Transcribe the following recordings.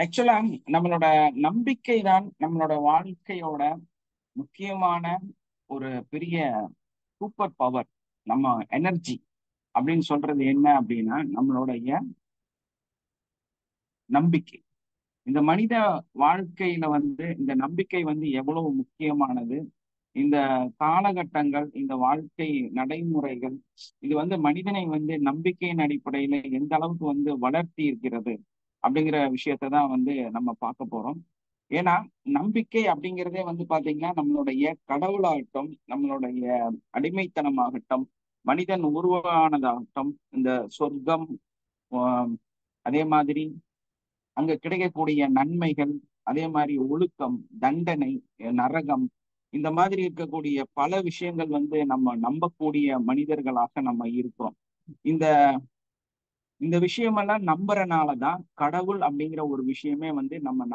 ஆக்சுவலா நம்மளோட நம்பிக்கை தான் நம்மளோட வாழ்க்கையோட முக்கியமான ஒரு பெரிய சூப்பர் பவர். நம்ம எனர்ஜி அப்படின்னு சொல்றது என்ன அப்படின்னா நம்மளுடைய நம்பிக்கை. இந்த மனித வாழ்க்கையில இந்த நம்பிக்கை எவ்வளவு முக்கியமானது. இந்த காலகட்டங்கள், இந்த வாழ்க்கை நடைமுறைகள், இது மனிதனை நம்பிக்கையின் அடிப்படையில எந்த அளவுக்கு வளர்த்தி இருக்கிறது அப்படிங்கிற விஷயத்தை தான் நம்ம பார்க்க போறோம். ஏன்னா நம்பிக்கை அப்படிங்கிறதே பாத்தீங்கன்னா நம்மளுடைய கடவுளாகட்டும், நம்மளுடைய அடிமைத்தனமாகட்டும், மனிதன் உருவானதாகட்டும், இந்த சொர்க்கம், ஆஹ், அதே மாதிரி அங்க கிடைக்கக்கூடிய நன்மைகள், அதே மாதிரி ஒழுக்கம், தண்டனை, நரகம், இந்த மாதிரி இருக்கக்கூடிய பல விஷயங்கள் நம்ம நம்பக்கூடிய மனிதர்களாக நம்ம இருக்கிறோம். இந்த இந்த விஷயமெல்லாம் நம்புறனாலதான் கடவுள் அப்படிங்கிற ஒரு விஷயமே நம்ம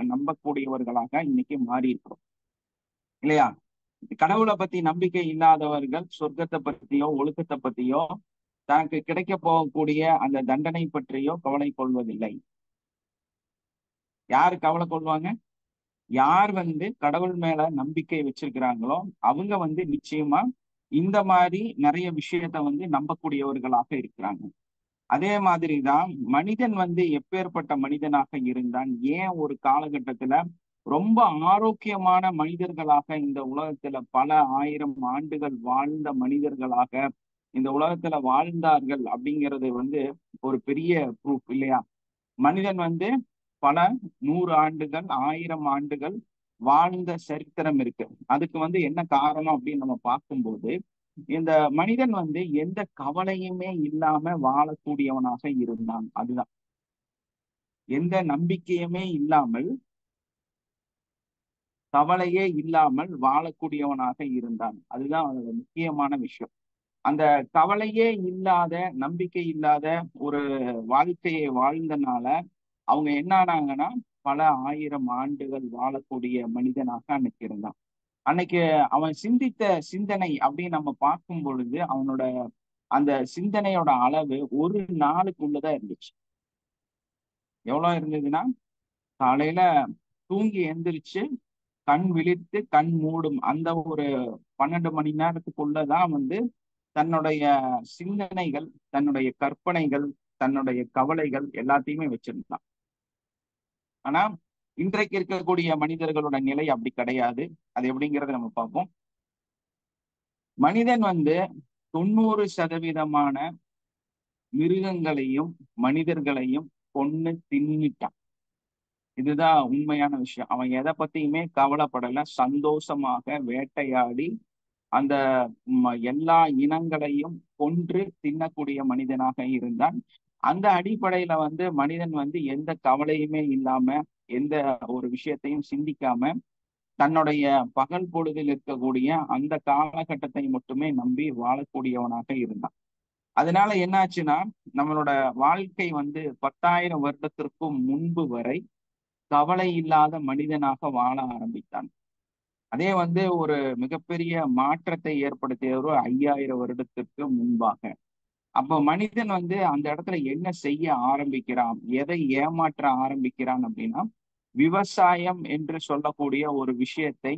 நம்பக்கூடியவர்களாக இன்னைக்கு மாறி இருக்கிறோம், இல்லையா? கடவுளை பத்தி நம்பிக்கை இல்லாதவர்கள் சொர்க்கத்தை பத்தியோ ஒழுக்கத்தை பத்தியோ தனக்கு கிடைக்க போகக்கூடிய அந்த தண்டனை பற்றியோ கவலை கொள்வதில்லை. யாரு கவலை கொள்வாங்க? யார் கடவுள் மேல நம்பிக்கை வச்சிருக்கிறாங்களோ அவங்க நிச்சயமா இந்த மாதிரி நிறைய விஷயத்த நம்பக்கூடியவர்களாக இருக்கிறாங்க. அதே மாதிரிதான் மனிதன் எப்பேற்பட்ட மனிதனாக இருந்தான், ஏன் ஒரு காலகட்டத்துல ரொம்ப ஆரோக்கியமான மனிதர்களாக இந்த உலகத்துல பல ஆயிரம் ஆண்டுகள் வாழ்ந்த மனிதர்களாக இந்த உலகத்துல வாழ்ந்தார்கள் அப்படிங்கிறது ஒரு பெரிய ப்ரூஃப், இல்லையா? மனிதன் பல 100 ஆண்டுகள் 1000 ஆண்டுகள் வாழ்ந்த சரித்திரம் இருக்கு. அதுக்கு என்ன காரணம் அப்படின்னு நம்ம பார்க்கும்போது, இந்த மனிதன் எந்த கவலையுமே இல்லாம வாழக்கூடியவனாக இருந்தான். அதுதான், எந்த நம்பிக்கையுமே இல்லாமல், கவலையே இல்லாமல் வாழக்கூடியவனாக இருந்தான். அதுதான் அதோட முக்கியமான விஷயம். அந்த கவலையே இல்லாத, நம்பிக்கை இல்லாத ஒரு வாழ்க்கையை வாழ்ந்தனால அவங்க என்ன ஆனாங்கன்னா பல ஆயிரம் ஆண்டுகள் வாழக்கூடிய மனிதனாக அன்னைக்கு இருந்தான். அன்னைக்கு அவன் சிந்தித்த சிந்தனை அப்படின்னு நம்ம பார்க்கும் பொழுது அவனோட அந்த சிந்தனையோட அளவு ஒரு நாளுக்குள்ளதான் இருந்துச்சு. எவ்வளவு இருந்ததுன்னா, காலையில தூங்கி எந்திரிச்சு கண் விழித்து கண் மூடும் அந்த ஒரு 12 மணி நேரத்துக்குள்ளதான் தன்னுடைய சிந்தனைகள், தன்னுடைய கற்பனைகள், தன்னுடைய கவலைகள் எல்லாத்தையுமே வச்சிருந்தான். ஆனா இன்றைக்கு இருக்கக்கூடிய மனிதர்களோட நிலை அப்படி கிடையாது. அது எப்படிங்கிறத நம்ம பார்ப்போம். மனிதன் 90% மிருகங்களையும் மனிதர்களையும் கொன்னு தின்னுட்டான். இதுதான் உண்மையான விஷயம். அவன் எதை பத்தியுமே கவலைப்படல. சந்தோஷமாக வேட்டையாடி அந்த எல்லா இனங்களையும் கொன்று தின்னக்கூடிய மனிதனாக இருந்தான். அந்த அடிப்படையில மனிதன் எந்த கவலையுமே இல்லாம, எந்த ஒரு விஷயத்தையும் சிந்திக்காம, தன்னுடைய பகல் பொழுதில் இருக்கக்கூடிய அந்த காலகட்டத்தை மட்டுமே நம்பி வாழக்கூடியவனாக இருந்தான். அதனால என்னாச்சுன்னா, நம்மளோட வாழ்க்கை 10,000 வருடத்திற்கும் முன்பு வரை கவலை இல்லாத மனிதனாக வாழ ஆரம்பித்தான். அதே ஒரு மிகப்பெரிய மாற்றத்தை ஏற்படுத்தியவர் 5000 வருடத்திற்கு முன்பாக. அப்ப மனிதன் அந்த இடத்துல என்ன செய்ய ஆரம்பிக்கிறான், எதை ஏமாற்ற ஆரம்பிக்கிறான் அப்படின்னா, விவசாயம் என்று சொல்லக்கூடிய ஒரு விஷயத்தை,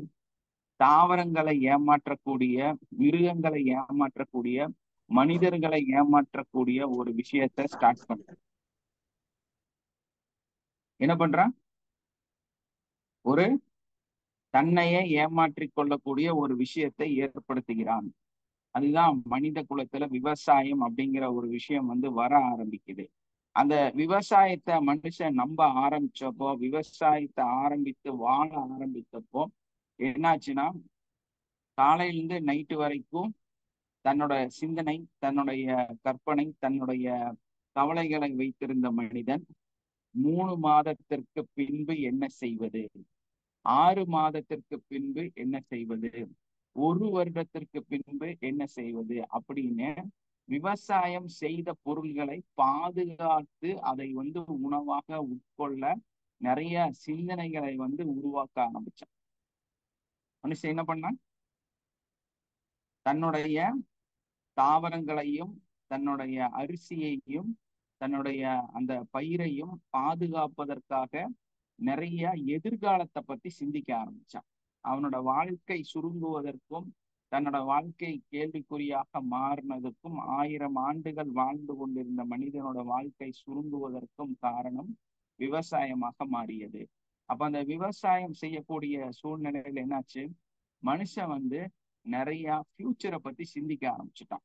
தாவரங்களை ஏமாற்றக்கூடிய, மிருகங்களை ஏமாற்றக்கூடிய, மனிதர்களை ஏமாற்றக்கூடிய ஒரு விஷயத்தை ஸ்டார்ட் பண்றான். என்ன பண்றான்? ஒரு தன்னையே ஏமாற்றிக் கொள்ளக்கூடிய ஒரு விஷயத்தை ஏற்படுத்துகிறான். அதுதான் மனித குலத்துல விவசாயம் அப்படிங்கிற ஒரு விஷயம் வர ஆரம்பிக்குது. அந்த விவசாயத்தை மனுஷன் நம்ப ஆரம்பிச்சப்போ, விவசாயத்தை ஆரம்பித்து வாழ ஆரம்பித்தப்போ என்னாச்சுன்னா, காலையிலிருந்து நைட்டு வரைக்கும் தன்னோட சிந்தனை, தன்னுடைய கற்பனை, தன்னுடைய கவலைகளை வைத்திருந்த மனிதன் 3 மாதத்திற்கு பின்பு என்ன செய்வது, 6 மாதத்திற்கு பின்பு என்ன செய்வது, 1 வருடத்திற்கு பின்பு என்ன செய்வது அப்படின்னு விவசாயம் செய்த பொருள்களை பாதுகாத்து அதை உணவாக உட்கொள்ள நிறைய சிந்தனைகளை உருவாக்க ஆரம்பிச்சான். மனுஷன் என்ன பண்ணான்? தன்னுடைய தாவரங்களையும் தன்னுடைய அரிசியையும் தன்னுடைய அந்த பயிரையும் பாதுகாப்பதற்காக நிறைய எதிர்காலத்தை பத்தி சிந்திக்க ஆரம்பிச்சான். அவனோட வாழ்க்கை சுருங்குவதற்கும் தன்னோட வாழ்க்கை கேள்விக்குறியாக மாறினதுக்கும் 1000 ஆண்டுகள் வாழ்ந்து கொண்டிருந்த மனிதனோட வாழ்க்கை சுருங்குவதற்கும் காரணம் விவசாயமாக மாறியது. அப்ப அந்த விவசாயம் செய்யக்கூடிய சூழ்நிலையில என்னாச்சு, மனுஷன் நிறைய ஃபியூச்சரை பத்தி சிந்திக்க ஆரம்பிச்சுட்டான்.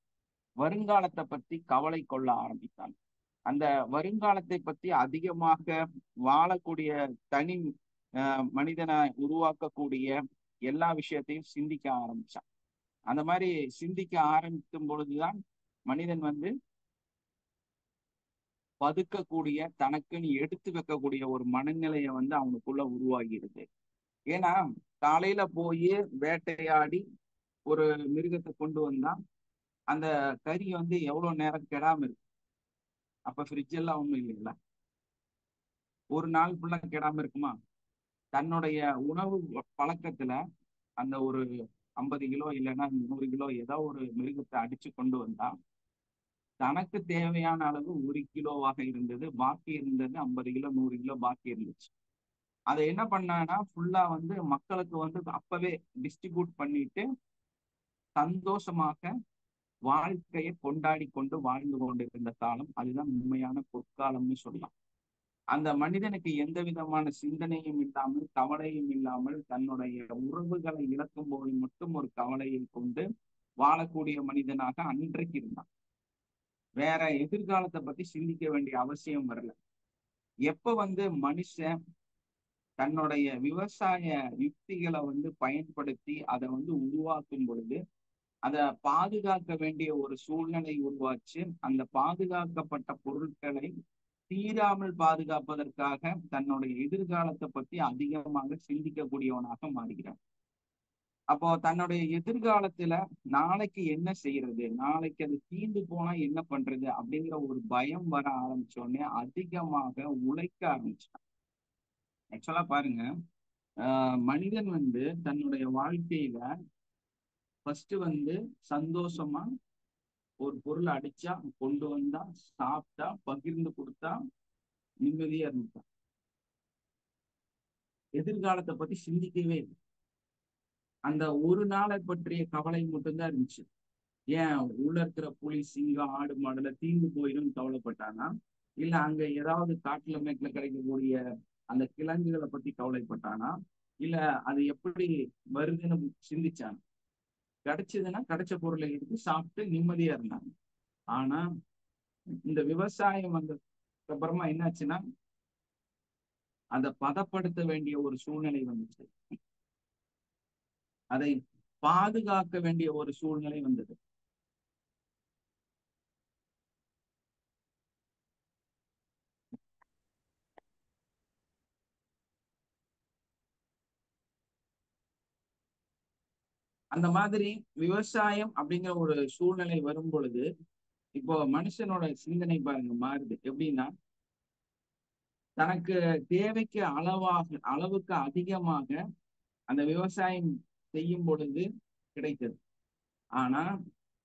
வருங்காலத்தை பத்தி கவலை கொள்ள ஆரம்பித்தான். அந்த வருங்காலத்தை பத்தி அதிகமாக வாழக்கூடிய தனி மனிதனை உருவாக்கக்கூடிய எல்லா விஷயத்தையும் சிந்திக்க ஆரம்பிச்சான். அந்த மாதிரி சிந்திக்க ஆரம்பிக்கும் பொழுதுதான் மனிதன் பதுக்கக்கூடிய, தனக்குன்னு எடுத்து வைக்கக்கூடிய ஒரு மனநிலையை அவனுக்குள்ள உருவாகிறது. ஏன்னா காலையில போய் வேட்டையாடி ஒரு மிருகத்தை கொண்டு வந்தா அந்த கறி எவ்வளவு நேரம் கெடாம இருக்கு. அப்ப ஃப்ரிட்ஜ் எல்லாம் ஒண்ணும் இல்லைல்ல, ஒரு நாள் ஃபுல்லா கெடாம இருக்குமா? தன்னுடைய உணவு பழக்கத்துல அந்த ஒரு 50 கிலோ இல்லைன்னா 100 கிலோ ஏதோ ஒரு மிருகத்தை அடிச்சு கொண்டு வந்தா தனக்கு தேவையான அளவு 1 கிலோவாக இருந்தது, பாக்கி இருந்தது 50 கிலோ 100 கிலோ பாக்கி இருந்துச்சு. அதை என்ன பண்ணான்னா ஃபுல்லா மக்களுக்கு அப்பவே டிஸ்ட்ரிபியூட் பண்ணிட்டு சந்தோஷமாக வாழ்க்கையை கொண்டாடி கொண்டு வாழ்ந்து கொண்டிருந்த காலம் அதுதான் உண்மையான பொற்காலம்னு சொல்லலாம். அந்த மனிதனுக்கு எந்த விதமான சிந்தனையும் இல்லாமல், கவலையும் இல்லாமல், தன்னுடைய உறவுகளை இழக்கும் போது மட்டும் ஒரு கவலையை கொண்டு வாழக்கூடிய மனிதனாக அன்றைக்கு இருந்தான். வேற எதிர்காலத்தை பத்தி சிந்திக்க வேண்டிய அவசியம் வரல. எப்ப மனுஷன் தன்னுடைய விவசாய யுக்திகளை பயன்படுத்தி அதை உருவாக்கும் பொழுது அதை பாதுகாக்க வேண்டிய ஒரு சூழ்நிலை உருவாச்சு. அந்த பாதுகாக்கப்பட்ட பொருட்களை தீராமல் பாதுகாப்பதற்காக தன்னுடைய எதிர்காலத்தை பத்தி அதிகமாக சிந்திக்கக்கூடியவனாக மாறுகிறான். அப்போ தன்னுடைய எதிர்காலத்துல நாளைக்கு என்ன செய்யறது, நாளைக்கு அது தீர்ந்து போனா என்ன பண்றது அப்படிங்கிற ஒரு பயம் வர ஆரம்பிச்சோடனே அதிகமாக உழைக்க ஆரம்பிச்சான். ஆக்சுவலா பாருங்க, மனிதன் தன்னுடைய வாழ்க்கையில ஃபர்ஸ்ட் சந்தோஷமா ஒரு பொருளை அடிச்சா, கொண்டு வந்தா, சாப்பிட்டா, பகிர்ந்து கொடுத்தா, நிம்மதியா இருந்தான். எதிர்காலத்தை பத்தி சிந்திக்கவே இல்லை. அந்த ஒரு நாளை பற்றிய கவலை மட்டும்தான் இருந்துச்சு. ஏன் உள்ள இருக்கிற புலி, சிங்கம், ஆடு மாடுல தீர்ந்து போயிடும் கவலைப்பட்டானா, இல்ல அங்க ஏதாவது காட்டுல மேட்டுல கிடைக்கக்கூடிய அந்த கிழங்குகளை பத்தி கவலைப்பட்டானா, இல்ல அது எப்படி வருதுன்னு சிந்திச்சான். கிடைச்சதுன்னா கிடைச்ச பொருளை எடுத்து சாப்பிட்டு நிம்மதியா இருந்தாங்க. ஆனா இந்த விவசாயம் வந்ததுக்கு அப்புறமா என்னாச்சுன்னா அதை பதப்படுத்த வேண்டிய ஒரு சூழ்நிலை வந்துச்சு. அதை பாதுகாக்க வேண்டிய ஒரு சூழ்நிலை வந்தது. அந்த மாதிரி விவசாயம் அப்படிங்கிற ஒரு சூழ்நிலை வரும் பொழுது இப்போ மனுஷனோட சிந்தனை பாருங்க மாறுது. எப்படின்னா தனக்கு தேவைக்கு அளவுக்கு அதிகமாக அந்த விவசாயம் செய்யும் பொழுது கிடைத்தது. ஆனா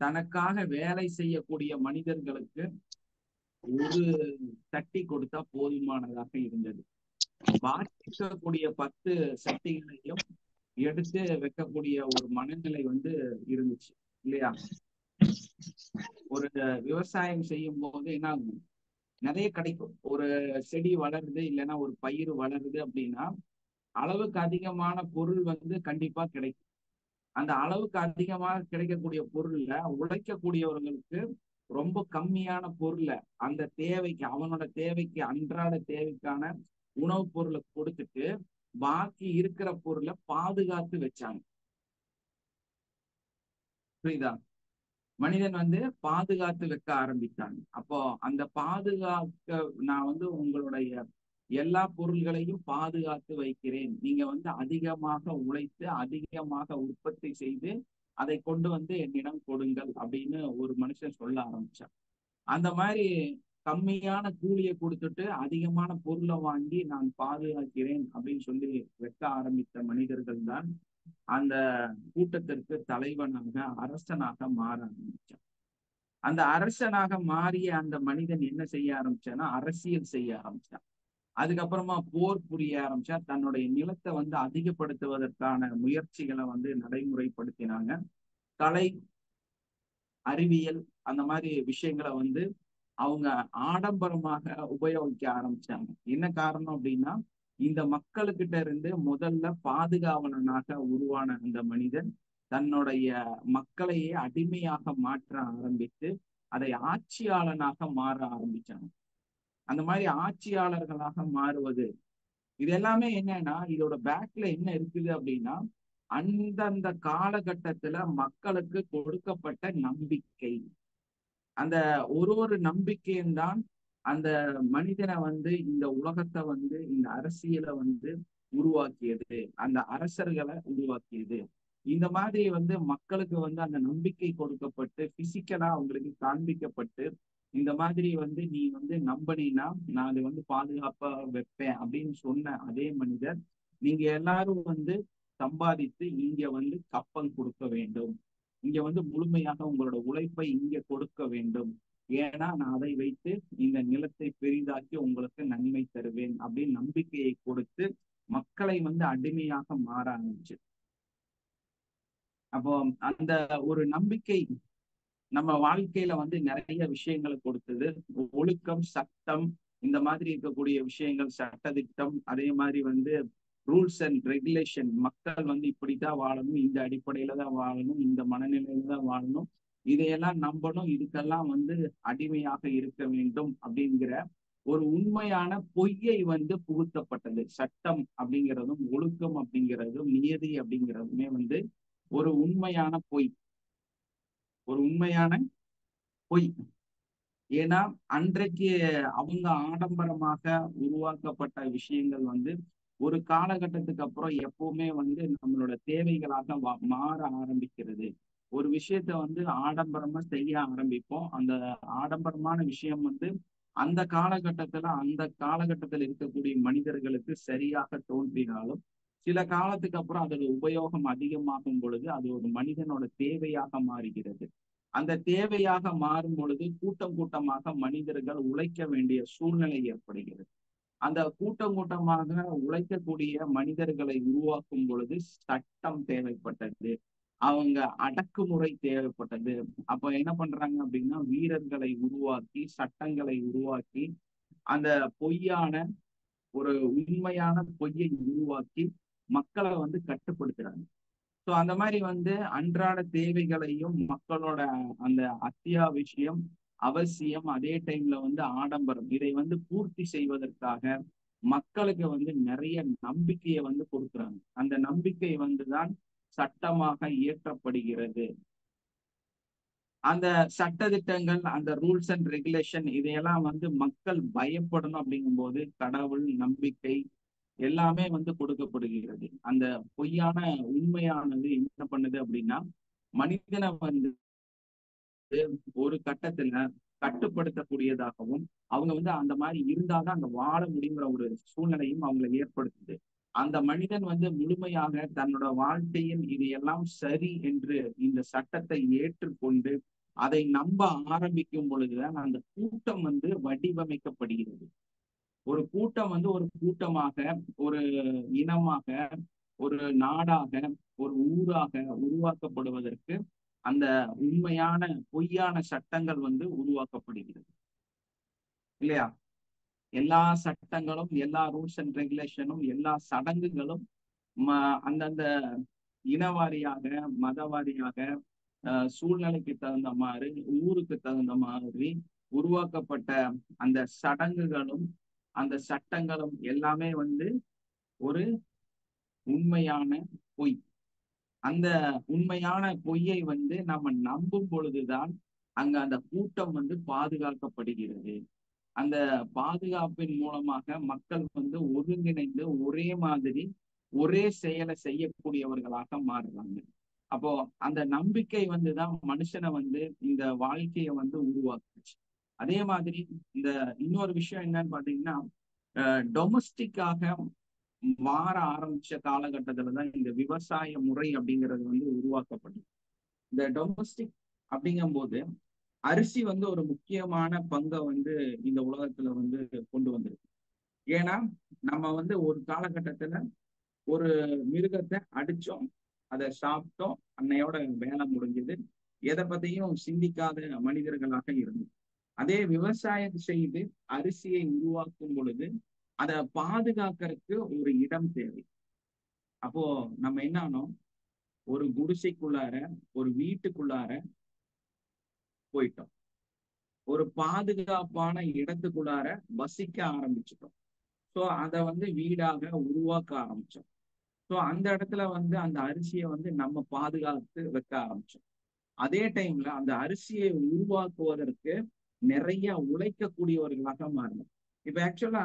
தனக்காக வேலை செய்யக்கூடிய மனிதர்களுக்கு ஒரு தட்டி கொடுத்தா போதுமானதாக இருந்தது. பாதிக்கக்கூடிய 10 சட்டிகளையும் எடுத்து வைக்கக்கூடிய ஒரு மனநிலை இருந்துச்சு இல்லையா? ஒரு விவசாயம் செய்யும் போது என்ன ஆகும், நிறைய கிடைக்கும். ஒரு செடி வளருது இல்லைன்னா ஒரு பயிர் வளருது அப்படின்னா அளவுக்கு அதிகமான பொருள் கண்டிப்பா கிடைக்கும். அந்த அளவுக்கு அதிகமாக கிடைக்கக்கூடிய பொருள்ல உழைக்கக்கூடியவர்களுக்கு ரொம்ப கம்மியான பொருளை அந்த தேவைக்கு, அவனோட தேவைக்கு, அன்றாட தேவைக்கான உணவுப் பொருளை கொடுத்துட்டு பாக்கி இருக்கிற பொருளை பாதுகாத்து வச்சாங்க. புரியுதா? மனிதன் பாதுகாத்து வைக்க ஆரம்பித்தாங்க. அப்போ அந்த பாதுகாக்க நான் உங்களுடைய எல்லா பொருள்களையும் பாதுகாத்து வைக்கிறேன், நீங்க அதிகமாக உழைத்து அதிகமாக உற்பத்தி செய்து அதை கொண்டு என்னிடம் கொடுங்கள் அப்படின்னு ஒரு மனுஷன் சொல்ல ஆரம்பிச்சான். அந்த மாதிரி கம்மியான கூலியை கொடுத்துட்டு அதிகமான பொருளை வாங்கி நான் பாதுகாக்கிறேன் அப்படின்னு சொல்லி வைக்க ஆரம்பித்த மனிதர்கள் தான் அந்த கூட்டத்திற்கு தலைவனாக, அரசனாக மாற ஆரம்பிச்சான். அந்த அரசனாக மாறிய அந்த மனிதன் என்ன செய்ய ஆரம்பிச்சான்னா அரசியல் செய்ய ஆரம்பிச்சான். அதுக்கப்புறமா போர் புரிய ஆரம்பிச்சா, தன்னுடைய நிலத்தை வந்து அதிகப்படுத்துவதற்கான முயற்சிகளை வந்து நடைமுறைப்படுத்தினாங்க. கலை, அறிவியல் அந்த மாதிரி விஷயங்களை வந்து அவங்க ஆடம்பரமாக உபயோகிக்க ஆரம்பிச்சாங்க. என்ன காரணம் அப்படின்னா, இந்த மக்களுக்கிட்ட இருந்து முதல்ல பாதுகாவலனாக உருவான அந்த மனிதன் தன்னுடைய மக்களையே அடிமையாக மாற்ற ஆரம்பித்து அதை ஆட்சியாளனாக மாற ஆரம்பிச்சாங்க. அந்த மாதிரி ஆட்சியாளர்களாக மாறுவது இது எல்லாமே என்னன்னா, இதோட பேக்ல என்ன இருக்குது அப்படின்னா, அந்தந்த காலகட்டத்துல மக்களுக்கு கொடுக்கப்பட்ட நம்பிக்கை. அந்த ஒரு நம்பிக்கையும் தான் அந்த மனிதனை வந்து இந்த உலகத்தை வந்து இந்த அரசியலை வந்து உருவாக்கியது, அந்த அரசர்களை உருவாக்கியது. இந்த மாதிரி வந்து மக்களுக்கு வந்து அந்த நம்பிக்கை கொடுக்கப்பட்டு பிசிக்கலா அவங்களுக்கு காண்பிக்கப்பட்டு இந்த மாதிரி வந்து நீ வந்து நம்பினா நான் அதை வந்து பாதுகாப்பா வைப்பேன் அப்படின்னு சொன்ன அதே மனிதர், நீங்க எல்லாரும் வந்து சம்பாதித்து இங்க வந்து கப்பம் கொடுக்க வேண்டும், இங்க வந்து முழுமையாக உங்களோட உழைப்பை இங்க கொடுக்க வேண்டும், ஏன்னா நான் அதை வைத்து இந்த நிலத்தை பெரிதாக்கி உங்களுக்கு நன்மை தருவேன் அப்படின்னு நம்பிக்கையை கொடுத்து மக்களை வந்து அடிமையாக மாற ஆரம்பிச்சு. அப்போ அந்த ஒரு நம்பிக்கை நம்ம வாழ்க்கையில வந்து நிறைய விஷயங்களை கொடுத்தது. ஒழுக்கம், சட்டம், இந்த மாதிரி இருக்கக்கூடிய விஷயங்கள், சட்டதிட்டம், அதே மாதிரி வந்து ரூல்ஸ் அண்ட் ரெகுலேஷன். மக்கள் வந்து இப்படித்தான் வாழணும், இந்த அடிப்படையில தான் வாழணும், இந்த மனநிலையில தான் வாழணும், இதையெல்லாம் நம்பணும், இதுக்கெல்லாம் வந்து அடிமையாக இருக்க வேண்டும் அப்படிங்கிற ஒரு உண்மையான பொய்யை வந்து புகுத்தப்பட்டது. சட்டம் அப்படிங்கிறதும் ஒழுக்கம் அப்படிங்கிறதும் நியதி அப்படிங்கிறதுமே வந்து ஒரு உண்மையான பொய், ஒரு உண்மையான பொய். ஏன்னா அன்றைக்கு அவங்க ஆடம்பரமாக உருவாக்கப்பட்ட விஷயங்கள் வந்து ஒரு காலகட்டத்துக்கு அப்புறம் எப்பவுமே வந்து நம்மளோட தேவைகளாக மாற ஆரம்பிக்கிறது. ஒரு விஷயத்த வந்து ஆடம்பரமா செய்ய ஆரம்பிப்போம். அந்த ஆடம்பரமான விஷயம் வந்து அந்த காலகட்டத்துல இருக்கக்கூடிய மனிதர்களுக்கு சரியாக தோன்றினாலும் சில காலத்துக்கு அப்புறம் அதோட உபயோகம் அதிகமாகும் பொழுது அது ஒரு மனிதனோட தேவையாக மாறுகிறது. அந்த தேவையாக மாறும் பொழுது கூட்டம் கூட்டமாக மனிதர்கள் உழைக்க வேண்டிய சூழ்நிலை ஏற்படுகிறது. அந்த கூட்டம் கூட்டமாக உழைக்கக்கூடிய மனிதர்களை உருவாக்கும் பொழுது சட்டம் தேவைப்பட்டது, அவங்க அடக்குமுறை தேவைப்பட்டது. அப்ப என்ன பண்றாங்க அப்படின்னா, வீரர்களை உருவாக்கி சட்டங்களை உருவாக்கி அந்த பொய்யான ஒரு உண்மையான பொய்யை உருவாக்கி மக்களை வந்து கட்டுப்படுத்துறாங்க. ஸோ அந்த மாதிரி வந்து அன்றாட தேவைகளையும் மக்களோட அந்த அத்தியாவசியம், அவசியம், அதே டைம்ல வந்து ஆடம்பரம், இதை வந்து பூர்த்தி செய்வதற்காக மக்களுக்கு வந்து நிறைய நம்பிக்கையை வந்து கொடுக்குறாங்க. அந்த நம்பிக்கை வந்துதான் சட்டமாக இயற்றப்படுகிறது. அந்த சட்டதிட்டங்கள், அந்த ரூல்ஸ் அண்ட் ரெகுலேஷன் இதையெல்லாம் வந்து மக்கள் பயப்படணும் அப்படிங்கும்போது கடவுள் நம்பிக்கை எல்லாமே வந்து கொடுக்கப்படுகிறது. அந்த பொய்யான உண்மையானது என்ன பண்ணுது அப்படின்னா, மனிதனை வந்து ஒரு கட்டத்துல கட்டுப்படுத்தக்கூடியதாகவும் அவங்க வந்து அந்த மாதிரி இருந்தாதான் அந்த வாழ முடியுங்கிற ஒரு சூழ்நிலையும் அவங்களை ஏற்படுத்துது. அந்த மனிதன் வந்து முழுமையாக தன்னோட வாழ்க்கையில் இது எல்லாம் சரி என்று இந்த சட்டத்தை ஏற்றுக்கொண்டு அதை நம்ப ஆரம்பிக்கும் பொழுதுதான் அந்த கூட்டம் வந்து வடிவமைக்கப்படுகிறது. ஒரு கூட்டம் வந்து ஒரு கூட்டமாக, ஒரு இனமாக, ஒரு நாடாக, ஒரு ஊராக உருவாக்கப்படுவதற்கு அந்த உண்மையான பொய்யான சட்டங்கள் வந்து உருவாக்கப்படுகிறது இல்லையா? எல்லா சட்டங்களும், எல்லா ரூல்ஸ் அண்ட் ரெகுலேஷனும், எல்லா சடங்குகளும் அந்தந்த இனவாரியாக, மதவாரியாக, சூழ்நிலைக்கு தகுந்த மாதிரி, ஊருக்கு தகுந்த மாதிரி உருவாக்கப்பட்ட அந்த சடங்குகளும் அந்த சட்டங்களும் எல்லாமே வந்து ஒரு உண்மையான பொய். அந்த உண்மையான பொய்யை வந்து நம்ம நம்பும் பொழுதுதான் அங்க அந்த கூட்டம் வந்து பாதுகாக்கப்படுகிறது. அந்த பாதுகாப்பின் மூலமாக மக்கள் வந்து ஒருங்கிணைந்து ஒரே மாதிரி ஒரே செயலை செய்யக்கூடியவர்களாக மாறுறாங்க. அப்போ அந்த நம்பிக்கை வந்துதான் மனுஷனை வந்து இந்த வாழ்க்கையை வந்து உருவாக்குச்சு. அதே மாதிரி இந்த இன்னொரு விஷயம் என்னன்னு பாத்தீங்கன்னா, டொமஸ்டிக்காக மாற ஆரம்பிச்ச காலகட்டத்துலதான் இந்த விவசாய முறை அப்படிங்கிறது வந்து உருவாக்கப்பட்டது. இந்த டொமஸ்டிக் அப்படிங்கும் போது அரிசி வந்து ஒரு முக்கியமான பங்கை வந்து இந்த உலகத்துல வந்து கொண்டு வந்திருக்கு. ஏன்னா நம்ம வந்து ஒரு காலகட்டத்துல ஒரு மிருகத்தை அடிச்சோம், அதை சாப்பிட்டோம், அன்னையோட வேலை முடிஞ்சது. எதை பத்தியும் சிந்திக்காத மனிதர்களாக இருந்தோம். அதே விவசாயம் செய்து அரிசியை உருவாக்கும் பொழுது அதை பாதுகாக்கிறதுக்கு ஒரு இடம் தேவை. அப்போ நம்ம என்ன ஆனோம், ஒரு குடிசைக்குள்ளார, ஒரு வீட்டுக்குள்ளார போயிட்டோம். ஒரு பாதுகாப்பான இடத்துக்குள்ளார வசிக்க ஆரம்பிச்சிட்டோம். ஸோ அதை வந்து வீடாக உருவாக்க ஆரம்பிச்சோம். ஸோ அந்த இடத்துல வந்து அந்த அரிசியை வந்து நம்ம பாதுகாத்து வைக்க ஆரம்பிச்சோம். அதே டைம்ல அந்த அரிசியை உருவாக்குவதற்கு நிறைய உழைக்கக்கூடியவர்களாக மாறணும். இப்ப ஆக்சுவலா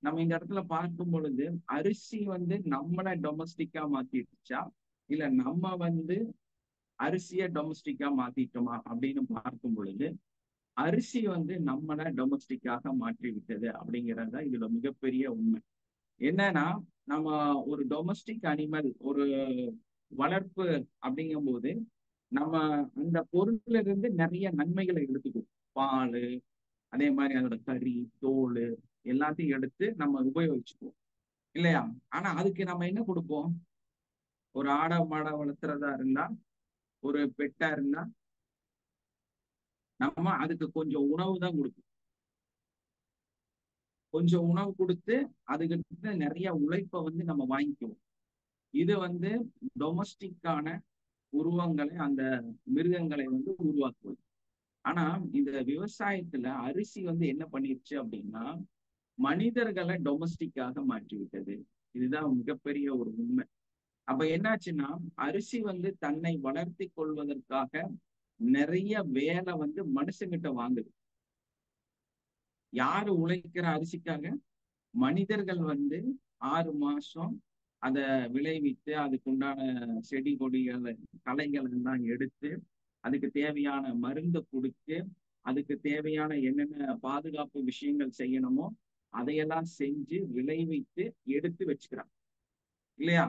நம்ம இந்த இடத்துல பார்க்கும் பொழுது அரிசி வந்து நம்மளை டொமஸ்டிக்கா மாத்திடுச்சா, இல்ல நம்ம வந்து அரிசியை டொமஸ்டிக்கா மாத்திட்டோமா அப்படின்னு பார்க்கும் பொழுது அரிசி வந்து நம்மளை டொமஸ்டிக்காக மாற்றி விட்டது அப்படிங்கிறது தான் இதுல மிகப்பெரிய உண்மை. என்னன்னா, நம்ம ஒரு டொமஸ்டிக் அனிமல், ஒரு வளர்ப்பு அப்படிங்கும் போது நம்ம அந்த பொருள்ல இருந்து நிறைய நன்மைகளை எடுத்துக்குவோம். பால், அதே மாதிரி அதோட கறி, தோல் எல்லாத்தையும் எடுத்து நம்ம உபயோகிச்சுக்குவோம் இல்லையா? ஆனா அதுக்கு நம்ம என்ன கொடுப்போம்? ஒரு ஆடை மாடை வளர்த்துறதா இருந்தா, ஒரு பெட்டா இருந்தா நம்ம அதுக்கு கொஞ்சம் உணவு தான் கொடுப்போம். கொஞ்சம் உணவு கொடுத்து அதுக்கிட்ட நிறைய உழைப்பை வந்து நம்ம வாங்கிக்குவோம். இது வந்து டொமஸ்டிக்கான உருவங்களை, அந்த மிருகங்களை வந்து உருவாக்குவது. ஆனா இந்த விவசாயத்துல அரிசி வந்து என்ன பண்ணிருச்சு அப்படின்னா மனிதர்களை டொமஸ்டிக்காக மாற்றி விட்டது. இதுதான் மிகப்பெரிய ஒரு உண்மை. அப்ப என்னாச்சுன்னா அரிசி வந்து தன்னை வளர்த்தி கொள்வதற்காக நிறைய வேலை வந்து மனுஷங்கிட்ட வாங்குது. யாரு உழைக்கிற அரிசிக்காக? மனிதர்கள் வந்து 6 மாசம் அதை விளைவித்து அதுக்குண்டான செடி கொடிகளை, களைகள் எல்லாம் எடுத்து அதுக்கு தேவையான மருந்து கொடுத்து அதுக்கு தேவையான என்னென்ன பாதுகாப்பு விஷயங்கள் செய்யணுமோ அதையெல்லாம் செஞ்சு விளைவித்து எடுத்து வச்சுக்கிறாங்க இல்லையா?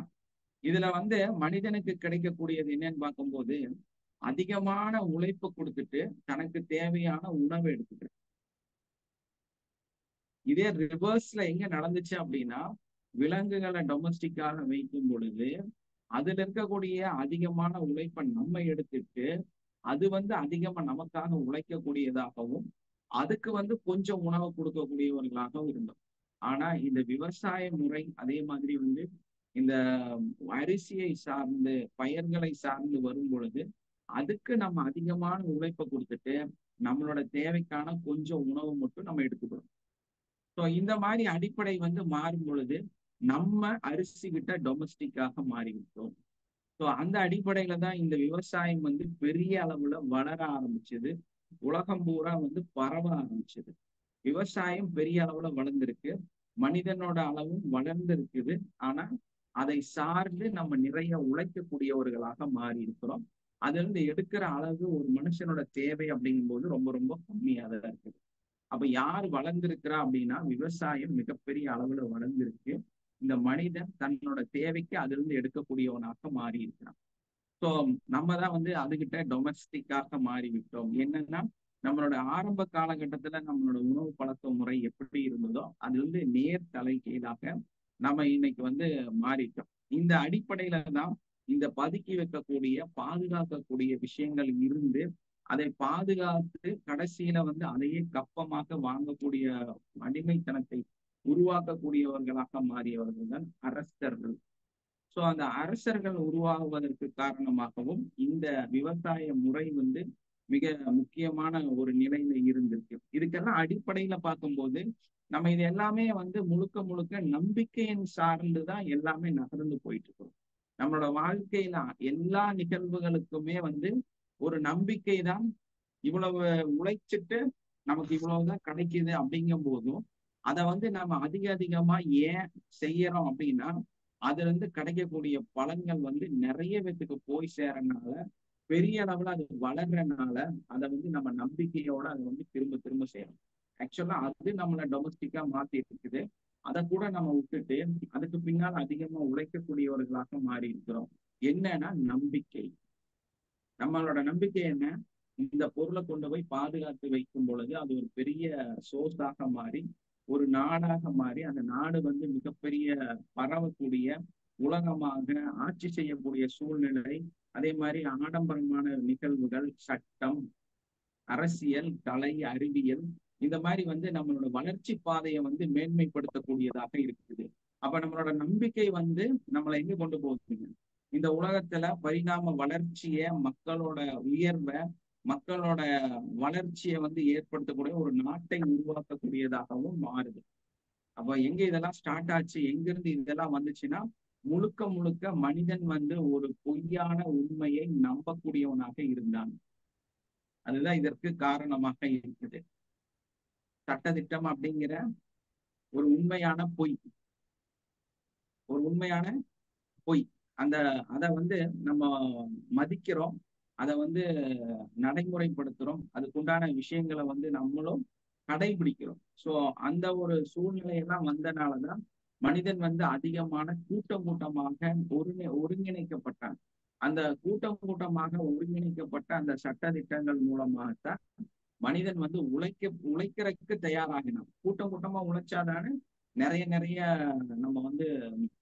இதுல வந்து மனிதனுக்கு கிடைக்கக்கூடியது என்னன்னு பார்க்கும்போது அதிகமான உழைப்பு கொடுத்துட்டு தனக்கு தேவையான உணவை எடுத்துக்கிறான். இதே ரிவர்ஸ்ல எங்க நடந்துச்சு அப்படின்னா விலங்குகளை டொமஸ்டிக்காக வைக்கும் பொழுது அதுல இருக்கக்கூடிய அதிகமான உழைப்பை நம்ம எடுத்துட்டு அது வந்து அதிகமா நமக்காக உழைக்கக்கூடியதாகவும் அதுக்கு வந்து கொஞ்சம் உணவு கொடுக்கக்கூடியவர்களாகவும் இருந்தோம். ஆனா இந்த விவசாய முறை அதே மாதிரி வந்து இந்த அரிசியை சார்ந்து பயிர்களை சார்ந்து வரும் பொழுது அதுக்கு நம்ம அதிகமான உழைப்பை கொடுத்துட்டு நம்மளோட தேவைக்கான கொஞ்சம் உணவு மட்டும் நம்ம எடுத்துக்கிறோம். ஸோ இந்த மாதிரி அடிப்படை வந்து மாறும் பொழுது நம்ம அரிசி கிட்ட டொமஸ்டிக்காக மாறிவிட்டோம். ஸோ அந்த அடிப்படையில தான் இந்த விவசாயம் வந்து பெரிய அளவுல வளர ஆரம்பிச்சது. உலகம் பூரா வந்து பரவ ஆரம்பிச்சது. விவசாயம் பெரிய அளவுல வளர்ந்திருக்கு. மனிதனோட அளவும் வளர்ந்திருக்குது. ஆனா அதை சார்ந்து நம்ம நிறைய உழைக்கக்கூடியவர்களாக மாறி இருக்கிறோம். அதுல இருந்து எடுக்கிற அளவு ஒரு மனுஷனோட தேவை அப்படிங்கும் போது ரொம்ப ரொம்ப கம்மியா தான் இருக்குது. அப்ப யார் வளர்ந்திருக்கிறா அப்படின்னா விவசாயம் மிகப்பெரிய அளவுல வளர்ந்திருக்கு. இந்த மனிதன் தன்னோட தேவைக்கு அதுல இருந்து எடுக்கக்கூடியவனாக மாறி இருக்கிறான். ஸோ நம்ம தான் வந்து அதுகிட்ட டொமஸ்டிக்காக மாறிவிட்டோம். என்னன்னா நம்மளோட ஆரம்ப காலகட்டத்துல நம்மளோட உணவு பழக்க முறை எப்படி இருந்ததோ அது வந்து நேர் தலைகீழாக நம்ம இன்னைக்கு வந்து மாறிட்டோம். இந்த அடிப்படையில தான் இந்த பதுக்கி வைக்கக்கூடிய பாதுகாக்கக்கூடிய விஷயங்கள் இருந்து அதை பாதுகாத்து கடைசியில வந்து அதையே கப்பமாக வாங்கக்கூடிய அடிமைத்தனத்தை உருவாக்கக்கூடியவர்களாக மாறியவர்கள் தான் அரசர்கள். ஸோ அந்த அரசர்கள் உருவாகுவதற்கு காரணமாகவும் இந்த விவசாய முறை வந்து மிக முக்கியமான ஒரு நிலையில இருந்திருக்கு. இதுக்கெல்லாம் அடிப்படையில பார்க்கும்போது நம்ம இது எல்லாமே வந்து முழுக்க முழுக்க நம்பிக்கையின் சார்ந்துதான் எல்லாமே நகர்ந்து போயிட்டு இருக்கோம். நம்மளோட வாழ்க்கையில எல்லா நிகழ்வுகளுக்குமே வந்து ஒரு நம்பிக்கை தான். இவ்வளவு உழைச்சிட்டு நமக்கு இவ்வளவுதான் கிடைக்குது அப்படிங்கும் போதும் அதை வந்து நம்ம அதிக அதிகமா ஏன் செய்யறோம் அப்படின்னா அதுல இருந்து கிடைக்கக்கூடிய பலன்கள் வந்து நிறைய பேத்துக்கு போய் சேரனால பெரிய அளவுல அது வளர்றதுனால அதை வந்து நம்ம நம்பிக்கையோட அதை வந்து திரும்ப திரும்ப செய்யணும். ஆக்சுவலா அது நம்மளை டொமஸ்டிக்கா மாத்தி இருக்குது. அதை கூட நம்ம விட்டுட்டு அதுக்கு பின்னால் அதிகமா உழைக்கக்கூடியவர்களாக மாறி இருக்கிறோம். என்னன்னா நம்பிக்கை. நம்மளோட நம்பிக்கை என்ன? இந்த பொருளை கொண்டு போய் பாதுகாத்து வைக்கும் பொழுது அது ஒரு பெரிய சோர்ஸாக மாறி ஒரு நாடாக மாறி அந்த நாடு வந்து மிகப்பெரிய பரவக்கூடிய உலகமாக ஆட்சி செய்யக்கூடிய சூழ்நிலை, அதே மாதிரி ஆடம்பரமான நிகழ்வுகள், சட்டம், அரசியல், கலை, அறிவியல், இந்த மாதிரி வந்து நம்மளோட வளர்ச்சி பாதையை வந்து மேன்மைப்படுத்தக்கூடியதாக இருக்குது. அப்ப நம்மளோட நம்பிக்கை வந்து நம்மளை எங்க கொண்டு போகுதுங்க? இந்த உலகத்துல பரிணாம வளர்ச்சிய, மக்களோட உயர்வை, மக்களோட வளர்ச்சியை வந்து ஏற்படுத்தக்கூடிய ஒரு நாட்டை உருவாக்கக்கூடியதாகவும் மாறுது. அப்ப எங்க இதெல்லாம் ஸ்டார்ட் ஆச்சு, எங்கிருந்து இதெல்லாம் வந்துச்சுன்னா, முழுக்க முழுக்க மனிதன் வந்து ஒரு பொய்யான உண்மையை நம்பக்கூடியவனாக இருந்தான். அதுதான் இதற்கு காரணமாக இருக்குது. சட்டதிட்டம் அப்படிங்கிற ஒரு உண்மையான பொய், ஒரு உண்மையான பொய். அந்த அதை வந்து நம்ம மதிக்கிறோம், அதை வந்து நடைமுறைப்படுத்துறோம், அதுக்குண்டான விஷயங்களை வந்து நம்மளும் கடைபிடிக்கிறோம். சோ அந்த ஒரு சூழ்நிலையெல்லாம் வந்தனாலதான் மனிதன் வந்து அதிகமான கூட்டம் கூட்டமாக ஒருங்கிணைக்கப்பட்டான். அந்த கூட்டம் கூட்டமாக ஒருங்கிணைக்கப்பட்ட அந்த சட்ட திட்டங்கள் மூலமாகத்தான் மனிதன் வந்து உழைக்கிறதுக்கு தயாராகினான். கூட்டம் கூட்டமா உழைச்சாதானே நிறைய நிறைய நம்ம வந்து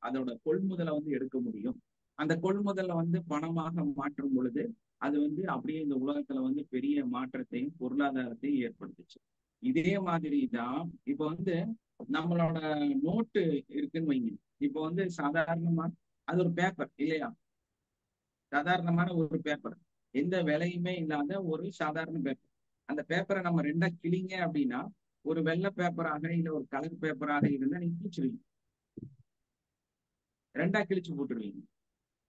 அதோட கொள்முதலை வந்து எடுக்க முடியும். அந்த கொள்முதலை வந்து பணமாக மாற்றும் பொழுது அது வந்து அப்படியே இந்த உலகத்துல வந்து பெரிய மாற்றத்தையும் பொருளாதாரத்தையும் ஏற்படுத்துச்சு. இதே மாதிரி தான் இப்ப வந்து நம்மளோட நோட்டு இருக்குன்னு வைங்க. இப்ப வந்து சாதாரணமா அது ஒரு பேப்பர் இல்லையா? சாதாரணமான ஒரு பேப்பர், எந்த விலையுமே இல்லாத ஒரு சாதாரண பேப்பர். அந்த பேப்பரை நம்ம ரெண்டா கிழிங்க அப்படின்னா ஒரு வெள்ளை பேப்பராக இல்ல ஒரு கலர் பேப்பராக இருந்தா நீங்க கிழிச்சிருவீங்க, ரெண்டா கிழிச்சு போட்டுருவீங்க.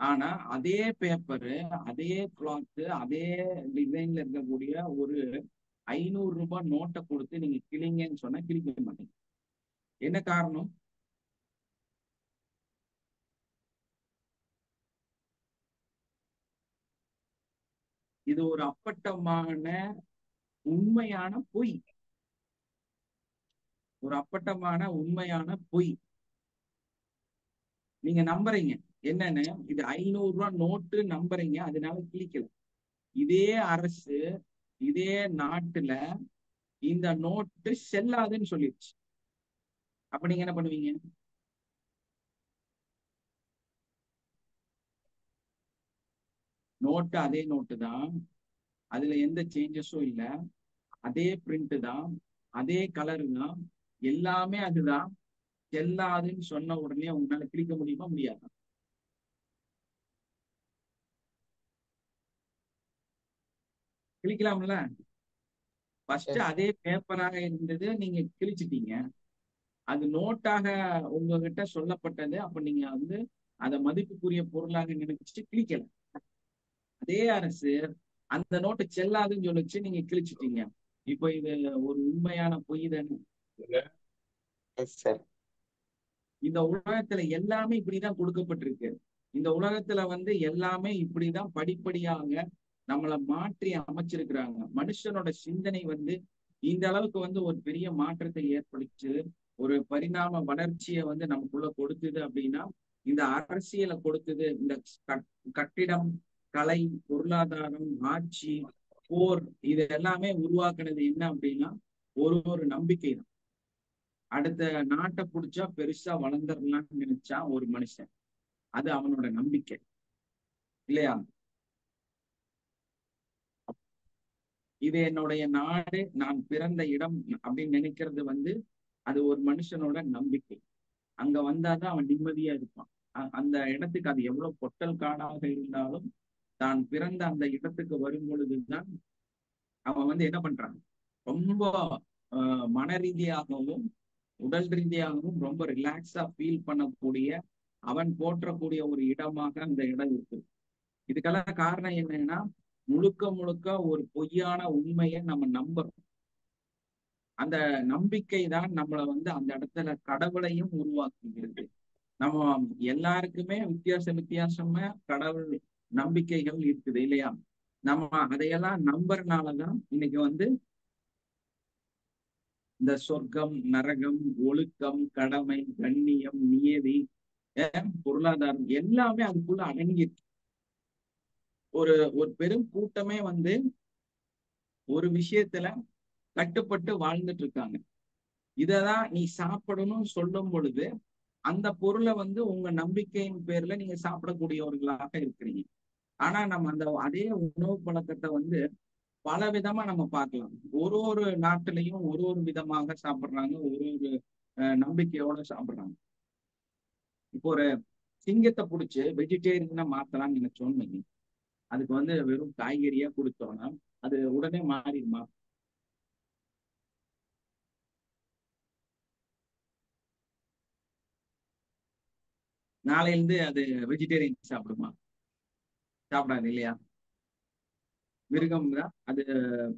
ஆனா அதே பேப்பரு, அதே கிளாத், அதே டிசைன்ல இருக்கக்கூடிய ஒரு 500 ரூபாய் நோட்டை கொடுத்து நீங்க கிழிங்கன்னு சொன்னா கிழிக்க மாட்டீங்க. என்ன காரணம்? இது ஒரு அப்பட்டமான உண்மையான பொய், ஒரு அப்பட்டமான உண்மையான பொய். நீங்க நம்புறீங்க என்னன்னு, இது 500 ரூபாய் நோட்டு நம்புறீங்க, அதனால கிழிக்கல. இதே அரசு, இதே நாட்டுல இந்த நோட்டு செல்லாதுன்னு சொல்லிடுச்சு. அப்ப நீங்க என்ன பண்ணுவீங்க? நோட்டு அதே நோட்டு தான், அதுல எந்த சேஞ்சஸும் இல்லை, அதே பிரிண்ட் தான், அதே கலரு தான், எல்லாமே அதுதான். செல்லாதுன்னு சொன்ன உடனே உங்களால கிழிக்க முடியுமா? முடியாது. கிழிக்கலாம்ல. ஃபர்ஸ்ட் எஸ் அதே பேப்பராக இருந்தது, நீங்க கிழிச்சிட்டீங்க. அது நோட்டாக உங்ககிட்ட சொல்லப்பட்டது, அப்ப நீங்க வந்து அதை மதிப்புக்குரிய பொருளாக நினைச்சிட்டு கிழிக்கல. அதே அரசு அந்த நோட்டு செல்லாதுன்னு சொல்லிச்சு, நீங்க கிழிச்சிட்டீங்க. இப்போ இது ஒரு உண்மையான பொய் தானே? Yes sir. இந்த உலகத்துல எல்லாமே இப்படிதான் கொடுக்கப்பட்டிருக்கு. இந்த உலகத்துல வந்து எல்லாமே இப்படிதான் படிப்படியாக நம்மளை மாற்றி அமைச்சிருக்கிறாங்க. மனுஷனோட சிந்தனை வந்து இந்த அளவுக்கு வந்து ஒரு பெரிய மாற்றத்தை ஏற்படுத்தி ஒரு பரிணாம வளர்ச்சியை வந்து நமக்குள்ள கொடுத்தது அப்படின்னா, இந்த அரசியலை கொடுத்தது, இந்த கட்டிடம், கலை, பொருளாதாரம், ஆட்சி, போர், இது எல்லாமே உருவாக்குனது என்ன அப்படின்னா ஒரு ஒரு நம்பிக்கை தான். அடுத்த நாட்டை பிடிச்சா பெருசா வளர்ந்துடலாம்னு நினைச்சா ஒரு மனுஷன், அது அவனோட நம்பிக்கை இல்லையா? இது என்னுடைய நாடு, நான் பிறந்த இடம் அப்படின்னு நினைக்கிறது வந்து அது ஒரு மனுஷனோட நம்பிக்கை. அங்க வந்தாதான் அவன் நிம்மதியா இருப்பான். அந்த இடத்துக்கு அது எவ்வளவு பொட்டல் காடாக இருந்தாலும் தான் பிறந்த அந்த இடத்துக்கு வரும் பொழுதுதான் அவன் வந்து என்ன பண்றான், ரொம்ப மன ரீதியாகவும் உடல் ரீதியாகவும் ரொம்ப ரிலாக்ஸா ஃபீல் பண்ணக்கூடிய, அவன் போற்றக்கூடிய ஒரு இடமாக அந்த இடம் இருக்கு. இதுக்கெல்லாம் காரணம் என்னன்னா, முழுக்க முழுக்க ஒரு பொய்யான உண்மையை நம்ம நம்புறோம். அந்த நம்பிக்கை தான் நம்மளை வந்து அந்த இடத்துல கடவுளையும் உருவாக்குகிறது. நம்ம எல்லாருக்குமே வித்தியாச வித்தியாசமா கடவுள் நம்பிக்கைகள் இருக்குது இல்லையா? நம்ம அதையெல்லாம் நம்புறதுனாலதான் இன்னைக்கு வந்து இந்த சொர்க்கம், நரகம், ஒழுக்கம், கடமை, கண்ணியம், நியதி, பொருளாதாரம் எல்லாமே அதுக்குள்ள அடங்கியிருக்கு. ஒரு ஒரு பெரும் கூட்டமே வந்து ஒரு விஷயத்துல கட்டுப்பட்டு வாழ்ந்துட்டு இருக்காங்க. இததான் நீ சாப்பிடணும்னு சொல்லும் பொழுது அந்த பொருளை வந்து உங்க நம்பிக்கையின் பேர்ல நீங்க சாப்பிடக்கூடியவர்களாக இருக்கிறீங்க. ஆனா நம்ம அந்த அதே உணவு பழக்கத்தை வந்து பல விதமா நம்ம பார்க்கலாம். ஒரு ஒரு நாட்டிலையும் ஒரு ஒரு விதமாக சாப்பிடுறாங்க, ஒரு ஒரு நம்பிக்கையோட சாப்பிடுறாங்க. இப்போ ஒரு சிங்கத்தை பிடிச்சி வெஜிடேரியனா மாத்தலாம்னு நினைச்சோன்னு வைங்க. அதுக்கு வந்து வெறும் காய்கறியா கொடுத்தோம்னா அது உடனே மாறிடுமா? நாளையிலிருந்து அது வெஜிடேரியன் சாப்பிடுமா? சாப்பிடாது இல்லையா? மிருகம் தான் அது,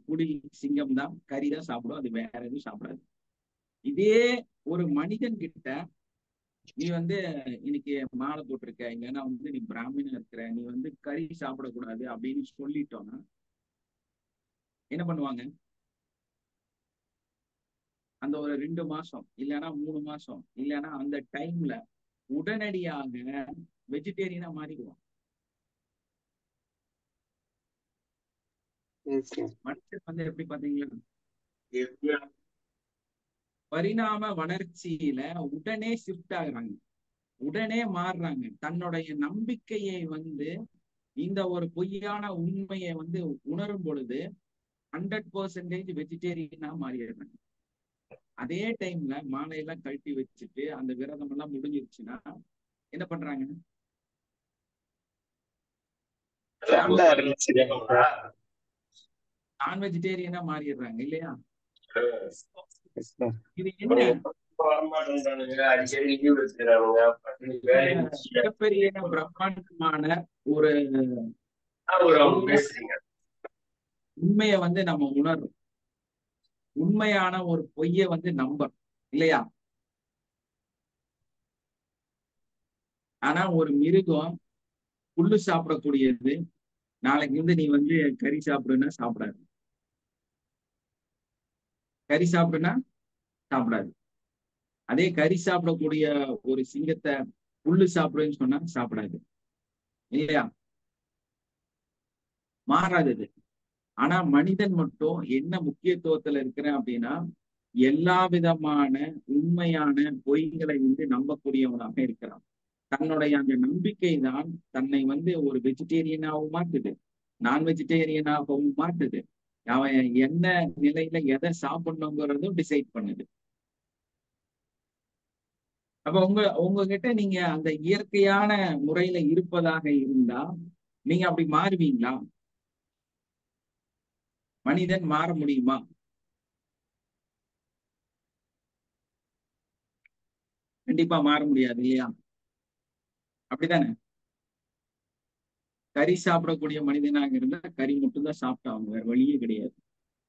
புலி சிங்கம் தான் கறி தான் சாப்பிடும், அது வேற எதுவும் சாப்பிடாது. இதே ஒரு மனிதன் கிட்ட நீ வந்து இன்னைக்கு மாலை போட்டிருக்க, இல்லைன்னா வந்து நீ பிராமணன் இருக்கிற, நீ வந்து கறி சாப்பிடக்கூடாது அப்படின்னு சொல்லிட்டோம்னா என்ன பண்ணுவாங்க? அந்த ஒரு 2 மாசம் இல்லைன்னா 3 மாசம் இல்லைன்னா அந்த டைம்ல உடனடியாக வெஜிடேரியனா மாறிடுவான். மனுஷன் வந்து எப்படி பாத்தீங்களா, பரிணாம வளர்ச்சியில உடனே ஷிஃப்ட் ஆகுறாங்க, உடனே மாறுறாங்க. தன்னுடைய நம்பிக்கையை வந்து இந்த ஒரு பொய்யான உண்மையை வந்து உணரும் பொழுது 100% வெஜிடேரியனா மாறிடுறாங்க. அதே டைம்ல மாலையெல்லாம் கழட்டி வச்சுட்டு அந்த விரதம் எல்லாம் முடிஞ்சிருச்சுன்னா என்ன பண்றாங்க? நான் வெஜிடேரியனா மாறிடுறாங்க இல்லையா? இது என்ன மிகப்பெரிய பிரம்மாண்டமான ஒரு உண்மையை வந்து நம்ம உணர்றோம். உண்மையான ஒரு பொய்யை வந்து நம்புறோம் இல்லையா? ஆனா ஒரு மிருகம் புல்லு சாப்பிடக்கூடியது, நாளைக்கு வந்து நீ வந்து கறி சாப்பிடுன்னா சாப்பிடாது. கறி சாப்பிடுன்னா சாப்பிடாது. அதே கறி சாப்பிடக்கூடிய ஒரு சிங்கத்தை புல்லு சாப்பிடுன்னு சொன்னா சாப்பிடாது இல்லையா? மாறாதது. ஆனா மனிதன் மட்டும் என்ன முக்கியத்துவத்துல இருக்கிறேன் அப்படின்னா, எல்லா விதமான உண்மையான பொய்களை வந்து நம்பக்கூடியவனாக இருக்கிறான். தன்னுடைய அந்த நம்பிக்கை தான் தன்னை வந்து ஒரு வெஜிடேரியனாகவும் மாற்றுது, நான் வெஜிடேரியனாகவும் மாற்றுது. அவன் என்ன நிலையில எதை சாப்பிடணுங்கிறதும் டிசைட் பண்ணுது. அப்ப உங்ககிட்ட நீங்க அந்த இயற்கையான முறையில இருப்பதாக இருந்தா நீங்க அப்படி மாறுவீங்களா? மனிதன் மாற முடியுமா? கண்டிப்பா மாற முடியாது இல்லையா? அப்படித்தானே? கறி சாப்பிடக்கூடிய மனிதனாக இருந்தா கறி மட்டும் தான் சாப்பிட்டாங்க, வேற வழியே கிடையாது.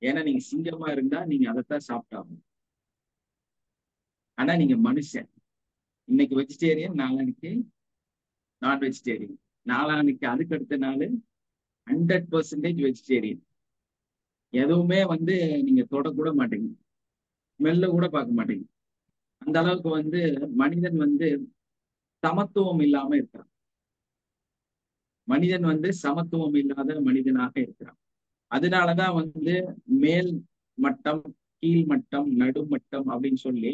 ஏன்னா நீங்க சிங்கமா இருந்தா நீங்க அதைத்தான் சாப்பிட்டாங்க. ஆனா நீங்க மனுஷன், இன்னைக்கு வெஜிடேரியன், நாளானிக்கு நான் வெஜிடேரியன், நாளானிக்கு அதுக்கு அடுத்த நாள் 100% வெஜிடேரியன். எதுவுமே வந்து நீங்க தொடக்கூட மாட்டீங்க, ஸ்மெல்ல கூட பார்க்க மாட்டீங்க. அந்த அளவுக்கு வந்து மனிதன் வந்து சமத்துவம் இல்லாம இருக்கிறான். மனிதன் வந்து சமத்துவம் இல்லாத மனிதனாக இருக்கிறான். அதனாலதான் வந்து மேல் மட்டம், கீழ் மட்டம், நடுமட்டம் அப்படின்னு சொல்லி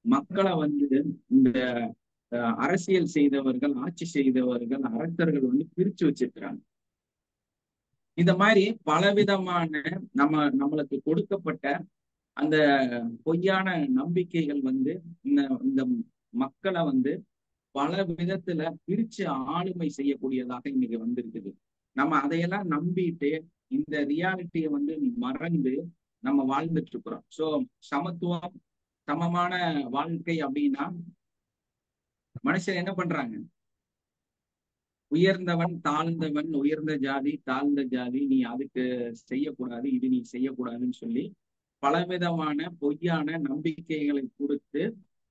மக்களை வந்து இந்த அரசியல் செய்தவர்கள், ஆட்சி செய்தவர்கள், அரசர்கள் வந்து பிரிச்சு வச்சிருக்கிறாங்க. இந்த மாதிரி பலவிதமான நம்மளுக்கு கொடுக்கப்பட்ட அந்த பொய்யான நம்பிக்கைகள் வந்து இந்த மக்களை வந்து பல விதத்துல பிரிச்சு ஆளுமை செய்யக்கூடியதாக இன்னைக்கு வந்திருக்குது. நம்ம அதையெல்லாம் நம்பிட்டு இந்த ரியாலிட்டியை வந்து மறந்து நம்ம வாழ்ந்துட்டு இருக்கிறோம். சோ சமத்துவம், சமமான வாழ்க்கை அப்படின்னா மனுஷன் என்ன பண்றாங்க? உயர்ந்தவன் தாழ்ந்தவன், உயர்ந்த ஜாதி தாழ்ந்த ஜாதி, நீ அதுக்கு செய்யக்கூடாது, இது நீ செய்யக்கூடாதுன்னு சொல்லி பலவிதமான பொய்யான நம்பிக்கைகளை கொடுத்து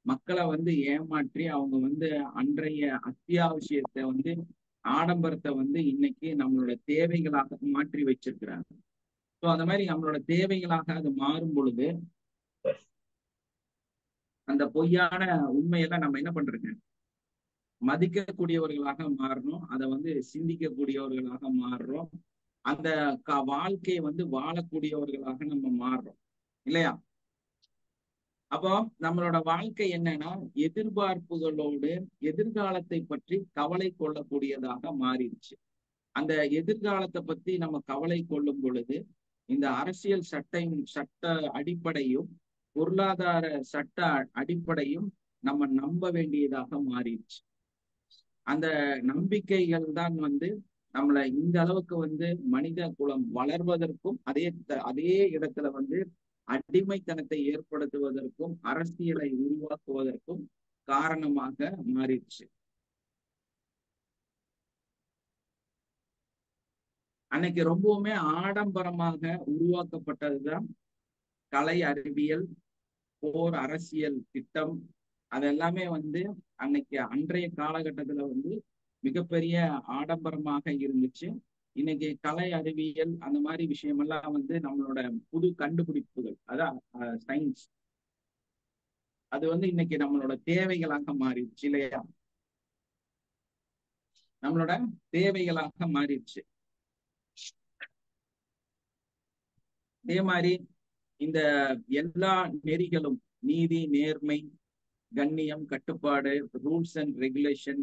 மக்களை வந்து ஏமாற்றி அவங்க வந்து அன்றைய அத்தியாவசியத்தை வந்து ஆடம்பரத்தை வந்து இன்னைக்கு நம்மளோட தேவைகளாக மாற்றி வச்சிருக்கிறாங்க. ஸோ அந்த மாதிரி நம்மளோட தேவைகளாக அது மாறும் பொழுது அந்த பொய்யான உண்மையெல்லாம் நம்ம என்ன பண்றோங்க? மதிக்கக்கூடியவர்களாக மாறணும், அதை வந்து சிந்திக்கக்கூடியவர்களாக மாறுறோம். அந்த வாழ்க்கையை வந்து வாழக்கூடியவர்களாக நம்ம மாறுறோம் இல்லையா? அப்போ நம்மளோட வாழ்க்கை என்னன்னா எதிர்பார்ப்புகளோடு எதிர்காலத்தை பற்றி கவலை கொள்ளக்கூடியதாக மாறிடுச்சு. அந்த எதிர்காலத்தை பத்தி நம்ம கவலை கொள்ளும் பொழுது இந்த அரசியல் சட்ட அடிப்படையும் பொருளாதார சட்ட அடிப்படையும் நம்ம நம்ப வேண்டியதாக மாறிடுச்சு. அந்த நம்பிக்கைகள் தான் வந்து நம்மளை இந்த அளவுக்கு வந்து மனித குலம் வளர்வதற்கும் அதே இடத்துல வந்து அடிமைத்தனத்தை ஏற்படுத்துவதற்கும் அரசியலை உருவாக்குவதற்கும் காரணமாக மாறிடுச்சு. அன்னைக்கு ரொம்பவுமே ஆடம்பரமாக உருவாக்கப்பட்டதுதான் கலை, அறிவியல், போர், அரசியல் திட்டம். அதெல்லாமே வந்து அன்றைய காலகட்டத்துல வந்து மிகப்பெரிய ஆடம்பரமாக இருந்துச்சு. இன்னைக்கு கலை, அறிவியல் அந்த மாதிரி விஷயமெல்லாம் வந்து நம்மளோட புது கண்டுபிடிப்புகள், அதான் சயின்ஸ், அது வந்து இன்னைக்கு நம்மளோட தேவைகளாக மாறிடுச்சு இல்லையா? நம்மளோட தேவைகளாக மாறிடுச்சு. அதே மாதிரி இந்த எல்லா நெறிகளும் நீதி, நேர்மை, கண்ணியம், கட்டுப்பாடு, ரூல்ஸ் அண்ட் ரெகுலேஷன்,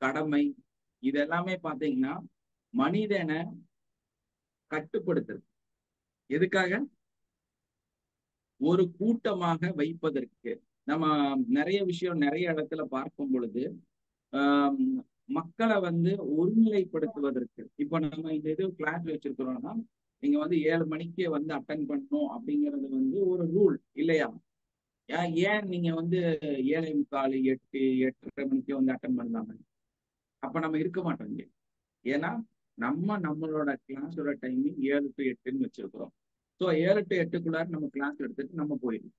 கடமை, இதெல்லாமே பாத்தீங்கன்னா மனிதனை கட்டுப்படுத்துறது. எதுக்காக? ஒரு கூட்டமாக வைப்பதற்கு. நம்ம நிறைய விஷயம் நிறைய இடத்துல பார்க்கும் பொழுது மக்களை வந்து ஒருநிலைப்படுத்துவதற்கு. இப்ப நம்ம இந்த இது கிளாஸ் வச்சிருக்கிறோம்னா நீங்க வந்து 7 மணிக்கு வந்து அட்டன் பண்ணணும் அப்படிங்கிறது வந்து ஒரு ரூல் இல்லையா? ஏன் நீங்க வந்து 7:45, 8, 8:30 மணிக்கு வந்து அட்டன் பண்ணலாம? அப்ப நம்ம இருக்க மாட்டோம். ஏன்னா நம்மளோட கிளாஸோட டைமிங் 7 to 8ன்னு வச்சிருக்கிறோம். ஸோ 7 to 8க்குள்ளார நம்ம கிளாஸ் எடுத்துட்டு நம்ம போயிடும்.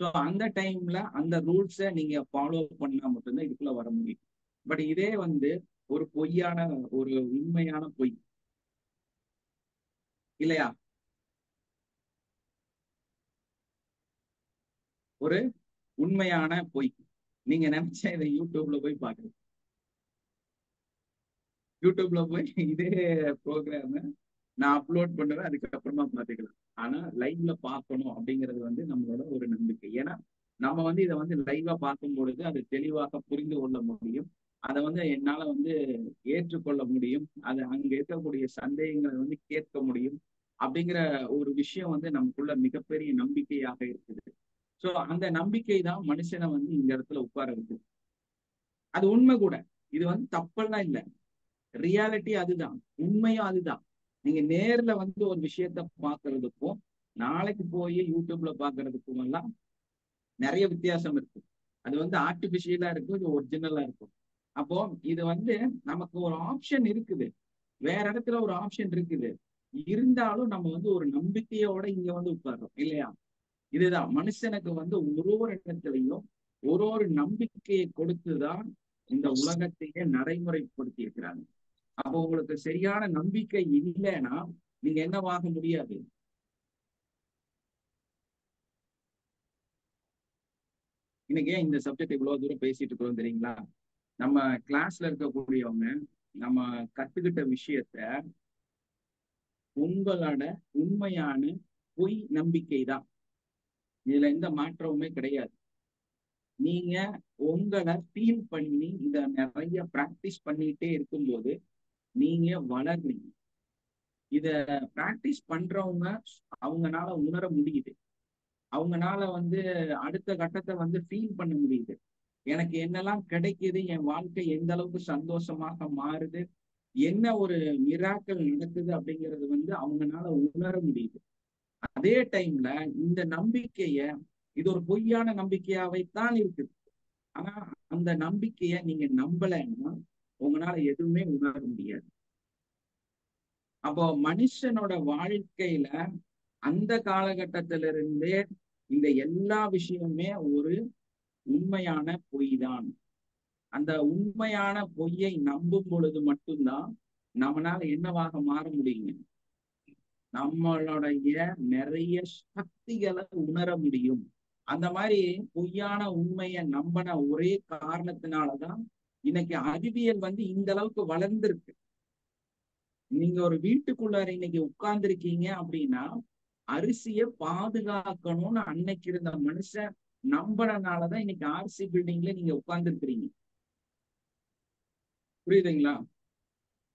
ஸோ அந்த டைம்ல அந்த ரூல்ஸை நீங்க ஃபாலோ பண்ணா மட்டும்தான் இதுக்குள்ள வர முடியும். பட் இதே வந்து ஒரு பொய்யான, ஒரு உண்மையான பொய் இல்லையா? ஒரு உண்மையான பொய். நீங்க நினைச்ச இதை யூடியூப்ல போய் பாருங்க. யூடியூப்ல போய் இதே ப்ரோக்ராம நான் அப்லோட் பண்ணுவேன், அதுக்கப்புறமா பார்த்துக்கலாம். ஆனா லைவ்ல பார்க்கணும் அப்படிங்கிறது வந்து நம்மளோட ஒரு நம்பிக்கை. ஏன்னா நம்ம வந்து இதை வந்து லைவா பார்க்கும் பொழுது அது தெளிவாக புரிந்து கொள்ள முடியும். அதை வந்து என்னால வந்து ஏற்றுக்கொள்ள முடியும். அது அங்க இருக்கக்கூடிய சந்தேகங்களை வந்து கேட்க முடியும். அப்படிங்கிற ஒரு விஷயம் வந்து நமக்குள்ள மிகப்பெரிய நம்பிக்கையாக இருக்குது. ஸோ அந்த நம்பிக்கை தான் மனுஷனை வந்து இந்த இடத்துல உட்கார இருக்குது. அது உண்மை கூட. இது வந்து தப்பெல்லாம் இல்லை. ரியாலிட்டி அதுதான், உண்மையும் அதுதான். நீங்க நேர்ல வந்து ஒரு விஷயத்த பாக்குறதுக்கும் நாளைக்கு போய் யூடியூப்ல பாக்குறதுக்கும் எல்லாம் நிறைய வித்தியாசம் இருக்கு. அது வந்து ஆர்டிபிஷியலா இருக்கும், இது ஒரிஜினலா இருக்கும். அப்போ இது வந்து நமக்கு ஒரு ஆப்ஷன் இருக்குது, வேற இடத்துல ஒரு ஆப்ஷன் இருக்குது. இருந்தாலும் நம்ம வந்து ஒரு நம்பிக்கையோட இங்க வந்து உட்கார்றோம் இல்லையா? இதுதான் மனுஷனுக்கு வந்து ஒரு இடத்துலையும் ஒரு நம்பிக்கையை கொடுத்துதான் இந்த உலகத்தையே நடைமுறைப்படுத்தி இருக்கிறாங்க. அப்போ உங்களுக்கு சரியான நம்பிக்கை இல்லைன்னா நீங்க என்னவாக முடியாது. இன்னைக்கு இந்த சப்ஜெக்ட் இவ்வளவு தூரம் பேசிட்டு இருக்கிறோம் தெரியுங்களா? நம்ம கிளாஸ்ல இருக்கக்கூடியவங்க நம்ம கத்துக்கிட்ட விஷயத்த உங்களோட உண்மையான பொய் நம்பிக்கை தான். இதுல எந்த மாற்றமுமே கிடையாது. நீங்க உங்களை ஃபீல் பண்ணி இத நிறைய பிராக்டிஸ் பண்ணிட்டே இருக்கும்போது நீங்க வளர்றீங்க. இத பிராக்டிஸ் பண்றவங்க அவங்கனால உணர முடியுது. அவங்கனால வந்து அடுத்த கட்டத்தை வந்து ஃபீல் பண்ண முடியுது. எனக்கு என்னெல்லாம் கிடைக்குது, என் வாழ்க்கை எந்த அளவுக்கு சந்தோஷமாக மாறுது, என்ன ஒரு மிராக்கள் நடக்குது அப்படிங்கிறது வந்து அவங்கனால உணர முடியுது. அதே டைம்ல இந்த நம்பிக்கைய, இது ஒரு பொய்யான நம்பிக்கையாவைத்தான் இருக்குது. ஆனா அந்த நம்பிக்கைய நீங்க நம்பலைன்னா உங்களால எதுவுமே உணர முடியாது. அப்போ மனுஷனோட வாழ்க்கையில அந்த காலகட்டத்திலிருந்தே இந்த எல்லா விஷயமுமே ஒரு உண்மையான பொய் தான். அந்த உண்மையான பொய்யை நம்பும் பொழுது மட்டும்தான் நம்மளால என்னவாக மாற முடியும், நம்மளுடைய நிறைய சக்திகளை உணர முடியும். அந்த மாதிரி பொய்யான உண்மையை நம்பின ஒரே காரணத்தினாலதான் இன்னைக்கு அறிவியல் வந்து இந்த அளவுக்கு வளர்ந்திருக்கு. நீங்க ஒரு வீட்டுக்குள்ளார இன்னைக்கு உட்கார்ந்து இருக்கீங்க அப்படின்னா அரிசியை பாதுகாக்கணும்னு அன்னைக்கு இருந்த மனுஷன் நம்புறதுனாலதான் இன்னைக்கு ஆர்சி பில்டிங்ல நீங்க உட்கார்ந்து இருக்கிறீங்க. புரியுதுங்களா?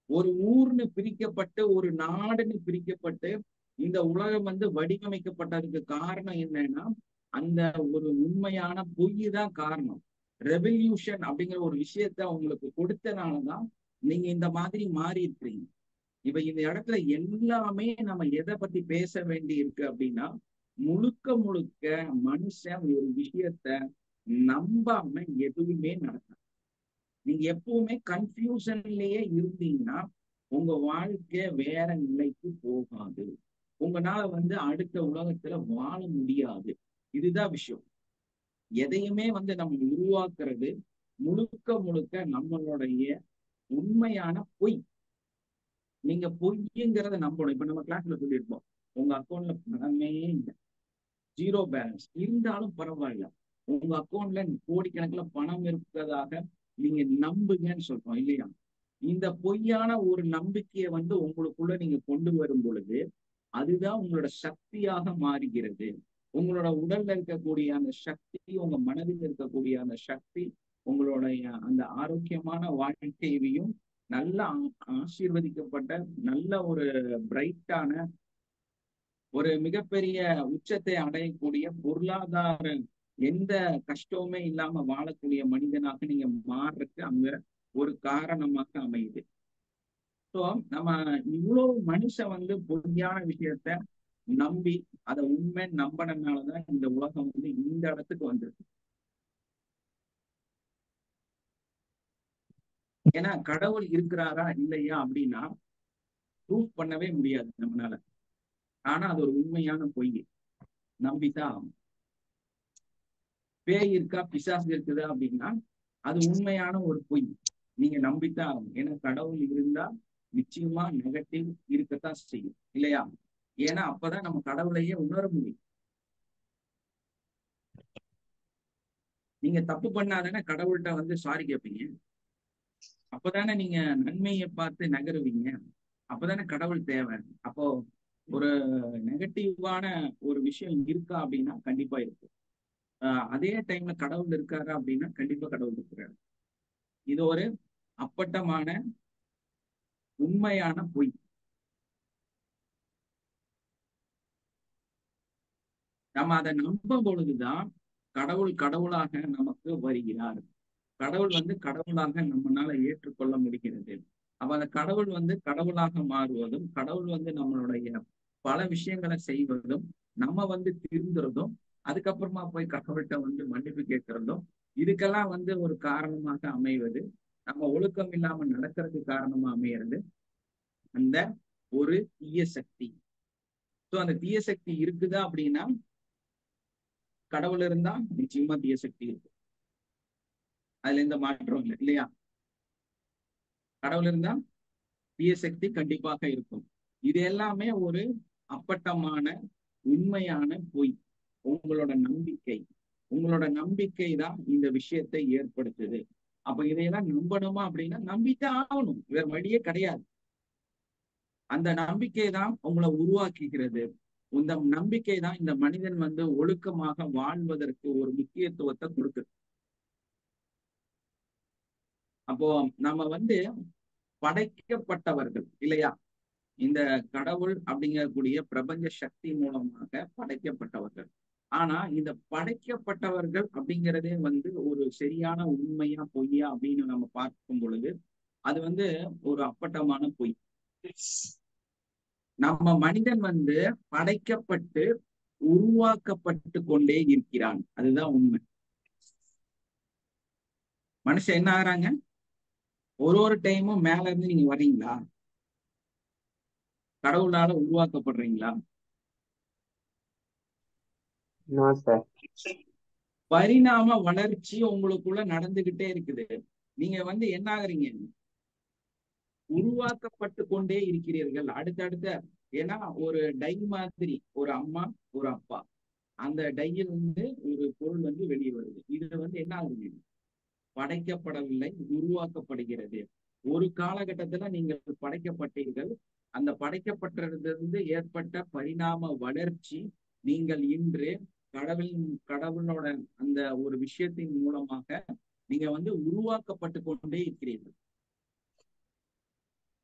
ஒரு ஊர்னு பிரிக்கப்பட்டு ஒரு நாடுன்னு பிரிக்கப்பட்டு இந்த உலகம் வடிவமைக்கப்பட்டதுக்கு காரணம் என்னன்னா அந்த ஒரு உண்மையான பொய் தான் காரணம். ரெவல்யூஷன் அப்படிங்கிற ஒரு விஷயத்த உங்களுக்கு கொடுத்தனாலதான் நீங்க இந்த மாதிரி மாறி இருக்கிறீங்க. இப்ப இந்த இடத்துல எல்லாமே நம்ம எதை பத்தி பேச வேண்டி இருக்கு அப்படின்னா முழுக்க முழுக்க மனுஷன் ஒரு விஷயத்த நம்பாம எதுவுமே நடக்கும். நீங்க எப்பவுமே கன்ஃபியூஷன்லயே இருந்தீங்கன்னா உங்க வாழ்க்கை வேற நிலைக்கு போகாது. உங்களால அடுத்த உலகத்துல வாழ முடியாது. இதுதான் விஷயம். எதையுமே நம்ம உருவாக்குறது முழுக்க முழுக்க நம்மளுடைய உண்மையான பொய். நீங்க பொய்ங்கிறத நம்பணும். இப்ப நம்ம கிளாஸ்ல சொல்லியிருப்போம், உங்க அக்கௌண்ட்ல பணமே இல்லை, 0 பேலன்ஸ் இருந்தாலும் பரவாயில்ல, உங்க அக்கௌண்ட்ல கோடிக்கணக்குல பணம் இருக்கிறதாக நீங்க நம்புங்கன்னு சொல்றோம் இல்லையா? இந்த பொய்யான ஒரு நம்பிக்கையை உங்களுக்குள்ள நீங்க கொண்டு வரும் பொழுது அதுதான் உங்களோட சக்தியாக மாறுகிறது. உங்களோட உடல்ல இருக்கக்கூடிய அந்த சக்தி, உங்க மனதில் இருக்கக்கூடிய அந்த சக்தி உங்களுடைய அந்த ஆரோக்கியமான வாழ்க்கையையும் நல்ல ஆசீர்வதிக்கப்பட்ட நல்ல ஒரு பிரைட்டான ஒரு மிகப்பெரிய உச்சத்தை அடையக்கூடிய பொருளாதார எந்த கஷ்டமுமே இல்லாம வாழக்கூடிய மனிதனாக நீங்க மாறுறதுக்கு அங்க ஒரு காரணமாக அமையுது. ஸோ நம்ம இவ்வளவு மனுஷன் பொய்யான விஷயத்த நம்பி அதை உண்மை நம்பினதுனாலதான் இந்த உலகம் இந்த இடத்துக்கு வந்திருக்கு. ஏன்னா கடவுள் இருக்கிறாரா இல்லையா அப்படின்னா ப்ரூவ் பண்ணவே முடியாது நம்மளால. ஆனா அது ஒரு உண்மையான பொய், நம்பித்தான் ஆகும். பேய் இருக்கா பிசாசு இருக்குதா அப்படின்னா அது உண்மையான ஒரு பொய், நீங்க நம்பித்தான் ஆகும். ஏன்னா கடவுள் இருந்தா நிச்சயமா நெகட்டிவ் இருக்கத்தான் செய்யும் இல்லையா? ஏன்னா அப்பதான் நம்ம கடவுளையே உணர முடியும். நீங்க தப்பு பண்ணாதானே கடவுள்கிட்ட சாரி கேட்பீங்க. அப்பதானே நீங்க நன்மையை பார்த்து நகருவீங்க. அப்பதானே கடவுள் தேவை. அப்போ ஒரு நெகட்டிவான ஒரு விஷயம் இருக்கா அப்படின்னா கண்டிப்பா இருக்கு. அதே டைம்ல கடவுள் இருக்காரா அப்படின்னா கண்டிப்பா கடவுள் இருக்கிறாரு. இது ஒரு அப்பட்டமான உண்மையான பொய். நம்ம அதை நம்பும் பொழுதுதான் கடவுள் கடவுளாக நமக்கு வருகிறார். கடவுள் கடவுளாக நம்மளால ஏற்றுக்கொள்ள முடிகிறது. அப்ப அந்த கடவுள் கடவுளாக மாறுவதும், கடவுள் நம்மளுடைய பல விஷயங்களை செய்வதும், நம்ம திருந்துறதும், அதுக்கப்புறமா போய் கடவுள்கிட்ட மன்னிப்பு கேட்கறதும், இதுக்கெல்லாம் ஒரு காரணமாக அமைவது, நம்ம ஒழுக்கம் இல்லாம நடக்கிறதுக்கு காரணமா அமையிறது அந்த ஒரு தீய சக்தி. ஸோ அந்த தீய சக்தி இருக்குதா அப்படின்னா கடவுள் இருந்தா நிச்சயமா தீய சக்தி இருக்கு. அதுல எந்த மாற்றம் இல்லை இல்லையா? கடவுள் இருந்தா தீய சக்தி கண்டிப்பாக இருக்கும். இது எல்லாமே ஒரு அப்பட்டமான உண்மையான பொய். உங்களோட நம்பிக்கை தான் இந்த விஷயத்தை ஏற்படுத்துது. அப்ப இதையெல்லாம் நம்பணுமா அப்படின்னா நம்பித்தான் ஆகணும், வேற வழியே கிடையாது. அந்த நம்பிக்கை தான் உங்களை உருவாக்குகிறது. இந்த நம்பிக்கை தான் இந்த மனிதன் ஒழுக்கமாக வாழ்வதற்கு ஒரு முக்கியத்துவத்தை கொடுக்குது. அப்போ நம்ம படைக்கப்பட்டவர்கள் இல்லையா? இந்த கடவுள் அப்படிங்கக்கூடிய பிரபஞ்ச சக்தி மூலமாக படைக்கப்பட்டவர்கள். ஆனா இந்த படைக்கப்பட்டவர்கள் அப்படிங்கிறதே ஒரு சரியான உண்மையா பொய்யா அப்படின்னு நம்ம பார்க்கும் பொழுது அது ஒரு அப்பட்டமான பொய். நம்ம மனிதன் படைக்கப்பட்டு உருவாக்கப்பட்டு கொண்டே இருக்கிறான், அதுதான் உண்மை. மனுஷன் என்ன ஆகுறாங்க? ஒரு டைமும் மேல இருந்து நீங்க வர்றீங்களா? கடவுளால உருவாக்கப்படுறீங்களா? பரிணாம வளர்ச்சி உங்களுக்குள்ள நடந்துகிட்டே இருக்குது. நீங்க என்ன ஆகுறீங்க? உருவாக்கப்பட்டு கொண்டே இருக்கிறீர்கள் அடுத்தடுத்த. ஏன்னா ஒரு டை மாதிரி ஒரு அம்மா ஒரு அப்பா, அந்த டையில் ஒரு பொருள் வெளியே வருது. இது என்ன ஆகுது? படைக்கப்படவில்லை, உருவாக்கப்படுகிறது. ஒரு காலகட்டத்துல நீங்கள் படைக்கப்பட்டீர்கள். அந்த படைக்கப்பட்டதிலிருந்து ஏற்பட்ட பரிணாம வளர்ச்சி நீங்கள் இன்று கடவுளோட அந்த ஒரு விஷயத்தின் மூலமாக நீங்க வந்து உருவாக்கப்பட்டு கொண்டே இருக்கிறீர்கள்.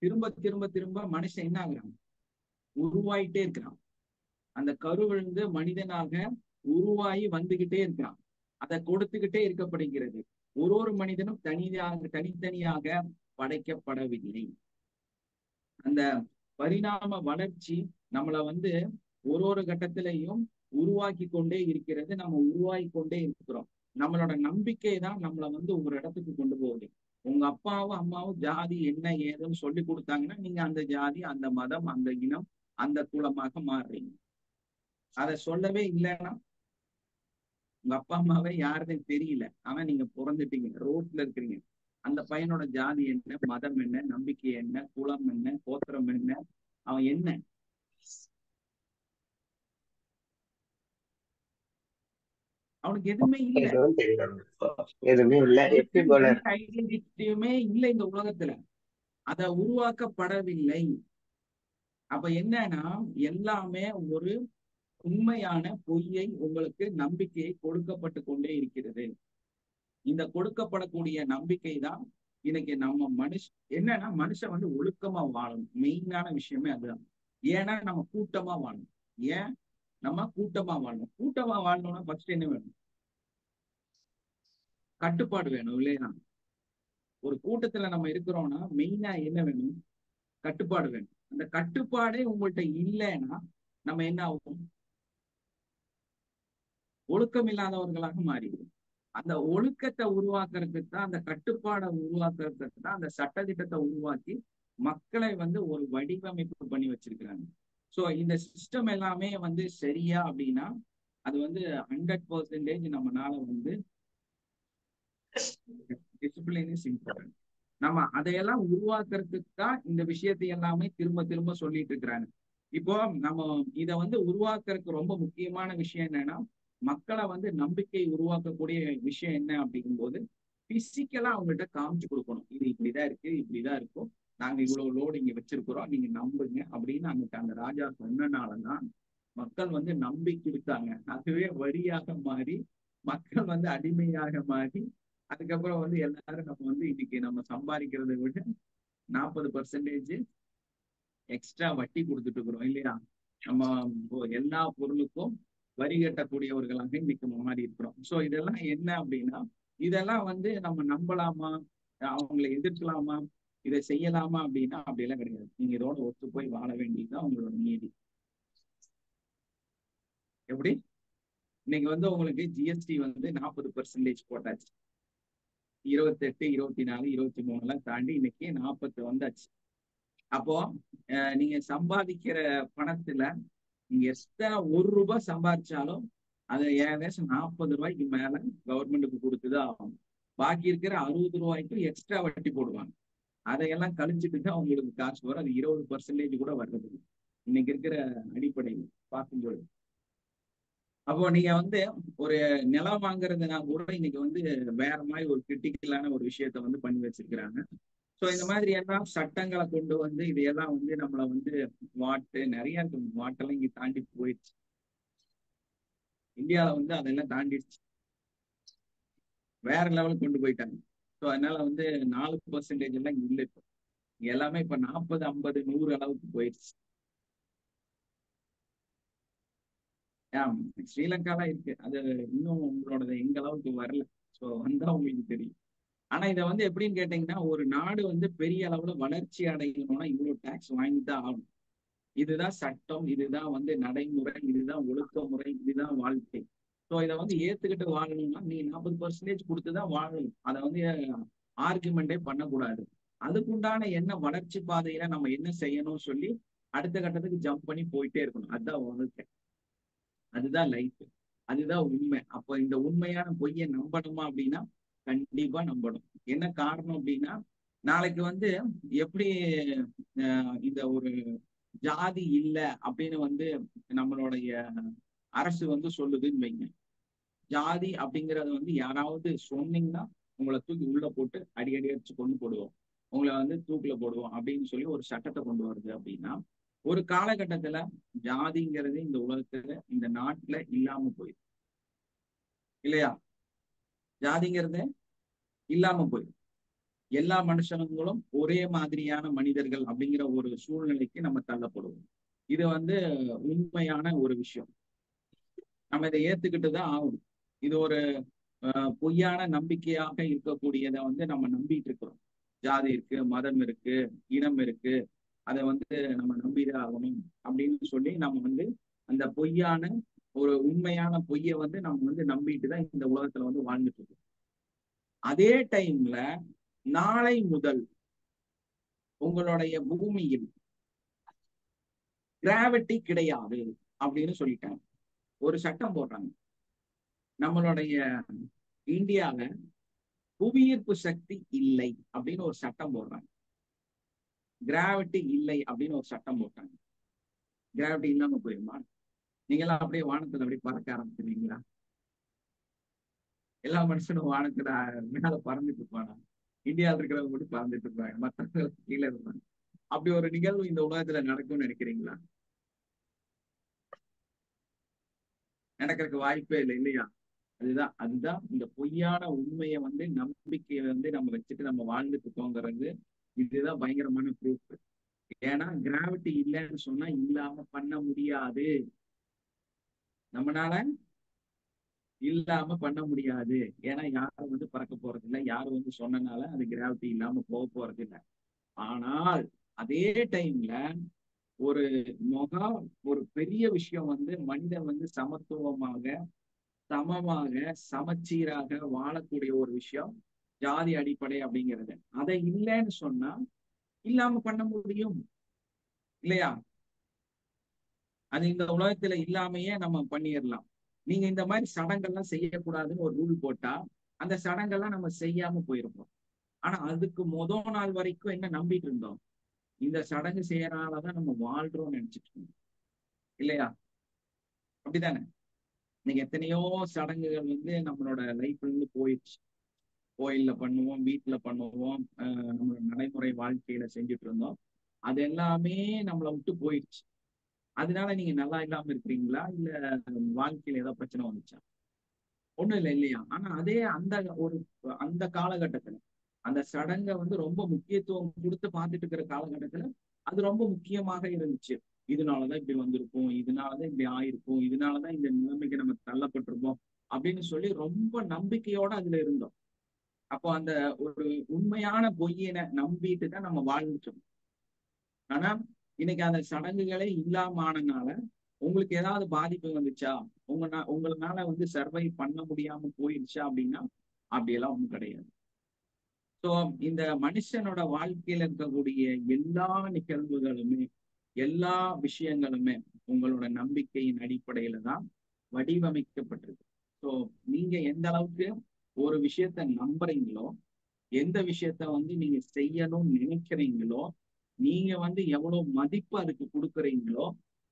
திரும்ப திரும்ப திரும்ப மனுஷன் என்ன ஆகுறான்? உருவாயிட்டே இருக்கிறான். அந்த கருவிழுந்து மனிதனாக உருவாகி வந்துகிட்டே இருக்கிறான். அதை கொடுத்துக்கிட்டே இருக்கப்படுகிறது. ஒரு மனிதனும் தனித்தனியாக படைக்கப்படவில்லை. அந்த பரிணாம வளர்ச்சி நம்மளை வந்து ஒரு கட்டத்திலையும் உருவாக்கி கொண்டே இருக்கிறது. நம்ம உருவாக்கி கொண்டே இருக்கிறோம். நம்மளோட நம்பிக்கை தான் நம்மளை வந்து ஒரு இடத்துக்கு கொண்டு போகுது. உங்க அப்பாவும் அம்மாவும் ஜாதி என்ன ஏதுன்னு சொல்லி கொடுத்தாங்கன்னா நீங்க அந்த ஜாதி, அந்த மதம், அந்த இனம், அந்த குலமாக மாறுறீங்க. அதை சொல்லவே இல்லைன்னா உங்க அப்பா அம்மாவே யாருன்னு தெரியல, ஆனா நீங்க பிறந்துட்டீங்க, ரோட்ல இருக்கிறீங்க. அந்த பையனோட ஜாதி என்ன, மதம் என்ன, நம்பிக்கை என்ன, குலம் என்ன, கோத்திரம் என்ன, அவன் என்ன, அவனுக்கு எதுவுமே இல்லை. எதுவும் தெரியாது. எதுவுமே இல்ல. எப்படி போல ஐடென்டிட்டியுமே இல்லை இந்த உலகத்துல. அதை உருவாக்கப்படவில்லை. அப்ப என்னன்னா எல்லாமே ஒரு உண்மையான பொய்யை உங்களுக்கு நம்பிக்கையை கொடுக்கப்பட்டு கொண்டே இருக்கிறது. இந்த கொடுக்கப்படக்கூடிய நம்பிக்கை தான் இன்னைக்கு நம்ம என்னன்னா மனுஷன் வந்து ஒழுக்கமா வாழணும். மெயினான விஷயமே அதுதான். ஏன்னா நம்ம கூட்டமா வாழணும். ஏன் நம்ம கூட்டமா வாழணும்? கூட்டமா வாழணும்னா ஃபர்ஸ்ட் என்ன வேணும்? கட்டுப்பாடு வேணும் இல்லையா? ஒரு கூட்டத்துல நம்ம இருக்கிறோம்னா மெயினா என்ன வேணும்? கட்டுப்பாடு வேணும். அந்த கட்டுப்பாடே உங்கள்கிட்ட இல்லைன்னா நம்ம என்ன ஆகும்? ஒழுக்கம் இல்லாதவர்களாக மாறிடும். அந்த ஒழுக்கத்தை உருவாக்குறதுக்கு தான், அந்த கட்டுப்பாடை உருவாக்குறதுக்கு தான் அந்த சட்டத்திட்டத்தை உருவாக்கி மக்களை வந்து ஒரு வடிவமைப்பு பண்ணி வச்சிருக்கிறாங்க. ஸோ இந்த சிஸ்டம் எல்லாமே வந்து சரியா அப்படின்னா அது வந்து 100% நம்மளால வந்து டிசிப்ளின் இஸ் இம்பார்ட்டன்ட். நம்ம அதையெல்லாம் உருவாக்குறதுக்கு தான் இந்த விஷயத்தை எல்லாமே திரும்ப திரும்ப சொல்லிட்டு இருக்கிறாங்க. இப்போ நம்ம இதை வந்து உருவாக்குறதுக்கு ரொம்ப முக்கியமான விஷயம் என்னன்னா, மக்களை வந்து நம்பிக்கை உருவாக்கக்கூடிய விஷயம் என்ன அப்படிங்கும்போது பிசிக்கலா அவங்கள்ட்ட காமிச்சு கொடுக்கணும். இது இப்படிதான் இருக்கு, இப்படிதான் இருக்கும், நாங்க இவ்வளவு லோடு இங்க வச்சிருக்கிறோம், நீங்க நம்புங்க அப்படின்னு அன்னைக்கு அந்த ராஜா சொன்னனாலதான் மக்கள் வந்து நம்பி கொடுத்தாங்க. அதுவே வரியாக மாறி மக்கள் வந்து அடிமையாக மாறி அதுக்கப்புறம் வந்து எல்லாரும் நம்ம வந்து இன்னைக்கு நம்ம சம்பாதிக்கிறதை விட 40% எக்ஸ்ட்ரா வட்டி கொடுத்துட்டு இருக்கிறோம் இல்லையா? நம்ம எல்லா பொருளுக்கும் வரி கட்டக்கூடியவர்களாக இன்னைக்கு மாறி இருக்கிறோம். ஸோ இதெல்லாம் என்ன அப்படின்னா, இதெல்லாம் வந்து நம்ம நம்பலாமா, அவங்களை எதிர்க்கலாமா, இதை செய்யலாமா அப்படின்னா அப்படியெல்லாம் கிடையாது. நீங்க இதோட ஒத்து போய் வாழ வேண்டியதுதான் உங்களோட நீதி. எப்படி இன்னைக்கு வந்து உங்களுக்கு ஜிஎஸ்டி வந்து 40% போட்டாச்சு. 28, 24, 23 தாண்டி இன்னைக்கு 40 வந்தாச்சு. அப்போ நீங்க சம்பாதிக்கிற பணத்துல நீங்க எத்தனை ரூபாய் சம்பாதிச்சாலும் அது ஏகദേശம் 40 ரூபாய்க்கு மேல கவர்மெண்ட்டுக்கு கொடுத்துதான் ஆகும். பாக்கி இருக்கிற 60 ரூபாய்க்கு எக்ஸ்ட்ரா வட்டி போடுவாங்க. அதையெல்லாம் கழிச்சுட்டு தான் உங்களுக்கு காசு வரும். அது 20% கூட வர்றது இன்னைக்கு இருக்கிற அடிப்படையில் பார்க்கும்போது. அப்போ நீங்க வந்து ஒரு நிலம் வாங்குறதுனா கூட இன்னைக்கு வந்து வேற மாதிரி ஒரு கிரிட்டிக்கலான ஒரு விஷயத்த வந்து பண்ணி வச்சிருக்கிறாங்க. ஸோ இந்த மாதிரி எல்லாம் சட்டங்களை கொண்டு வந்து இதையெல்லாம் வந்து நம்மளை வந்து நிறைய இருக்கு. வாட்டெல்லாம் இங்க தாண்டி போயிடுச்சு. இந்தியாவில வந்து அதெல்லாம் தாண்டிடுச்சு, வேற லெவலுக்கு கொண்டு போயிட்டாங்க. ஸோ அதனால வந்து 4% எல்லாம் இங்க இல்லை. இப்போ எல்லாமே இப்ப 40, 50, 100 அளவுக்கு போயிடுச்சு. ஸ்ரீலங்கால இருக்கு அது. இன்னும் உங்களோட எங்க அளவுக்கு வரல. ஸோ வந்தா உங்களுக்கு தெரியும். ஆனா இதை வந்து எப்படின்னு கேட்டீங்கன்னா, ஒரு நாடு வந்து பெரிய அளவுல வளர்ச்சி அடையணும்னா இவ்வளவு டாக்ஸ் வாங்கிதான் ஆகணும். இதுதான் சட்டம், இதுதான் வந்து நடைமுறை, இதுதான் ஒழுக்க முறை, இதுதான் வாழ்க்கை. ஸோ இதை வந்து ஏத்துக்கிட்டு வாழணும்னா நீ 40% கொடுத்துதான் வாழணும். அதை வந்து ஆர்குமெண்டே பண்ணக்கூடாது. அதுக்குண்டான என்ன வளர்ச்சி பாதையில நம்ம என்ன செய்யணும்னு சொல்லி அடுத்த கட்டத்துக்கு ஜம்ப் பண்ணி போயிட்டே இருக்கணும். அதுதான் வாழ்க்கை, அதுதான் லைஃப், அதுதான் உண்மை. அப்ப இந்த உண்மையான பொய்யை நம்பணுமா அப்படின்னா கண்டிப்பா நம்பணும். என்ன காரணம் அப்படின்னா, நாளைக்கு வந்து எப்படி இந்த ஒரு ஜாதி இல்லை அப்படின்னு வந்து நம்மளுடைய அரசு வந்து சொல்லுதுன்னு வைங்க. ஜாதி அப்படிங்கறத வந்து யாராவது சொன்னீங்கன்னா உங்களை தூக்கி உள்ள போட்டு அடி அடிச்சு கொண்டு போடுவோம். உங்களை வந்து தூக்குல போடுவோம் அப்படின்னு சொல்லி ஒரு சட்டத்தை கொண்டு வருது அப்படின்னா, ஒரு காலகட்டத்துல ஜாதிங்கிறது இந்த உலகத்துல இந்த நாட்டுல இல்லாம போயிடும் இல்லையா? ஜாதிங்கிறது இல்லாம போயிடும். எல்லா மனுஷனுங்களும் ஒரே மாதிரியான மனிதர்கள் அப்படிங்கிற ஒரு சூழ்நிலைக்கு நம்ம தள்ளப்படுவோம். இது வந்து உண்மையான ஒரு விஷயம். நம்ம இதை ஏத்துக்கிட்டுதான் ஆகணும். இது ஒரு பொய்யான நம்பிக்கையாக இருக்கக்கூடியதை வந்து நம்ம நம்பிட்டு இருக்கிறோம். ஜாதி இருக்கு, மதம் இருக்கு, இனம் இருக்கு, அதை வந்து நம்ம நம்பிதான் ஆகணும் அப்படின்னு சொல்லி நம்ம வந்து அந்த பொய்யான ஒரு உண்மையான பொய்யை வந்து நம்ம வந்து நம்பிட்டு தான் இந்த உலகத்துல வந்து வாழ்ந்துட்டு இருக்கோம். அதே டைம்ல நாளை முதல் உங்களுடைய பூமியில் கிராவிட்டி கிடையாது அப்படின்னு சொல்லிட்டாங்க. ஒரு சட்டம் போடுறாங்க. நம்மளுடைய இந்தியால புவியீர்ப்பு சக்தி இல்லை அப்படின்னு ஒரு சட்டம் போடுறாங்க. கிராவிட்டி இல்லை அப்படின்னு ஒரு சட்டம் போட்டாங்க. கிராவிட்டி இல்லாம போயிருமா? நீங்க எல்லாம் அப்படியே வானத்துல அப்படியே பறக்க ஆரம்பிச்சிருவீங்களா? எல்லா மனுஷனும் வானத்துல மேல பறந்துட்டு இருப்பாங்க. இந்தியாவில் இருக்கிறவங்க மட்டும் பறந்துட்டு இருப்பாங்க, மற்றவங்க கீழே இருப்பாங்க. அப்படி ஒரு நிகழ்வு இந்த உலகத்துல நடக்கும்னு நினைக்கிறீங்களா? நடக்கிறதுக்கு வாய்ப்பே இல்லை இல்லையா? அதுதான் இந்த பொய்யான உண்மையை வந்து நம்பிக்கையை வந்து நம்ம வச்சுட்டு நம்ம வாழ்ந்துட்டு இருக்கோங்கிறது. இதுதான் பயங்கரமான ப்ரூஃப். ஏன்னா கிராவிட்டி இல்லைன்னு சொன்னா இல்லாம பண்ண முடியாது. நம்மளால இல்லாம பண்ண முடியாது. ஏன்னா யாரும் வந்து பறக்க போறது இல்லை, யாரும் வந்து சொன்னனால அது கிராவிட்டி இல்லாம போக போறது இல்லை. ஆனால் அதே டைம்ல ஒரு மகா ஒரு பெரிய விஷயம் வந்து மனிதன் வந்து சமத்துவமாக, சமமாக, சமச்சீராக வாழக்கூடிய ஒரு விஷயம் ஜாதி அடிப்படை அப்படிங்கிறது. அதை இல்லைன்னு சொன்னா இல்லாம பண்ண முடியும் இல்லையா? அது இந்த உலகத்துல இல்லாமையே நம்ம பண்ணிடலாம். நீங்க இந்த மாதிரி சடங்கெல்லாம் செய்யக்கூடாதுன்னு ஒரு ரூல் போட்டா அந்த சடங்கெல்லாம் நம்ம செய்யாம போயிருப்போம். ஆனா அதுக்கு நாள் வரைக்கும் என்ன நம்பிட்டு இருந்தோம்? இந்த சடங்கு செய்யறனாலதான் நம்ம வாழ்றோம்னு நினைச்சிட்டு இருந்தோம் இல்லையா? அப்படித்தானே? இன்னைக்கு எத்தனையோ சடங்குகள் வந்து நம்மளோட லைஃப்ல இருந்து போயிடுச்சு. கோயில்ல பண்ணுவோம், வீட்டுல பண்ணுவோம், நம்மளோட நடைமுறை வாழ்க்கையில செஞ்சுட்டு இருந்தோம். அது எல்லாமே நம்மளை விட்டு போயிடுச்சு. அதனால நீங்க நல்லா இல்லாம இருக்கிறீங்களா, இல்ல வாழ்க்கையில ஏதோ பிரச்சனை வந்துச்சா? ஒண்ணும் இல்லை இல்லையா? ஆனா அதே அந்த காலகட்டத்துல அந்த சடங்கை வந்து ரொம்ப முக்கியத்துவம் கொடுத்து பார்த்துட்டு இருக்கிற காலகட்டத்துல அது ரொம்ப முக்கியமாக இருந்துச்சு. இதனாலதான் இப்படி வந்திருக்கும், இதனாலதான் இப்படி ஆயிருக்கும், இதனாலதான் இந்த நிலைமைக்கு நம்ம தள்ளப்பட்டிருப்போம் அப்படின்னு சொல்லி ரொம்ப நம்பிக்கையோட அதுல இருந்தோம். அப்போ அந்த ஒரு உண்மையான பொய்யினை நம்பிட்டு தான் நம்ம வாழ்ந்துட்டோம். ஆனா இன்னைக்கு அந்த சடங்குகளே இல்லாம ஆனனால உங்களுக்கு ஏதாவது பாதிப்பு வந்துச்சா? உங்களால வந்து சர்வை பண்ண முடியாம போயிடுச்சா அப்படின்னா அப்படியெல்லாம் ஒண்ணும் கிடையாது. ஸோ இந்த மனுஷனோட வாழ்க்கையில இருக்கக்கூடிய எல்லா நிகழ்வுகளுமே, எல்லா விஷயங்களுமே உங்களோட நம்பிக்கையின் அடிப்படையில தான் வடிவமைக்கப்பட்டிருக்கு. ஸோ நீங்க எந்த அளவுக்கு ஒரு விஷயத்த நம்புறீங்களோ, எந்த விஷயத்த வந்து நீங்க செய்யணும்னு நினைக்கிறீங்களோ, நீங்க வந்து எவ்வளவு மதிப்பு அதுக்கு கொடுக்குறீங்களோ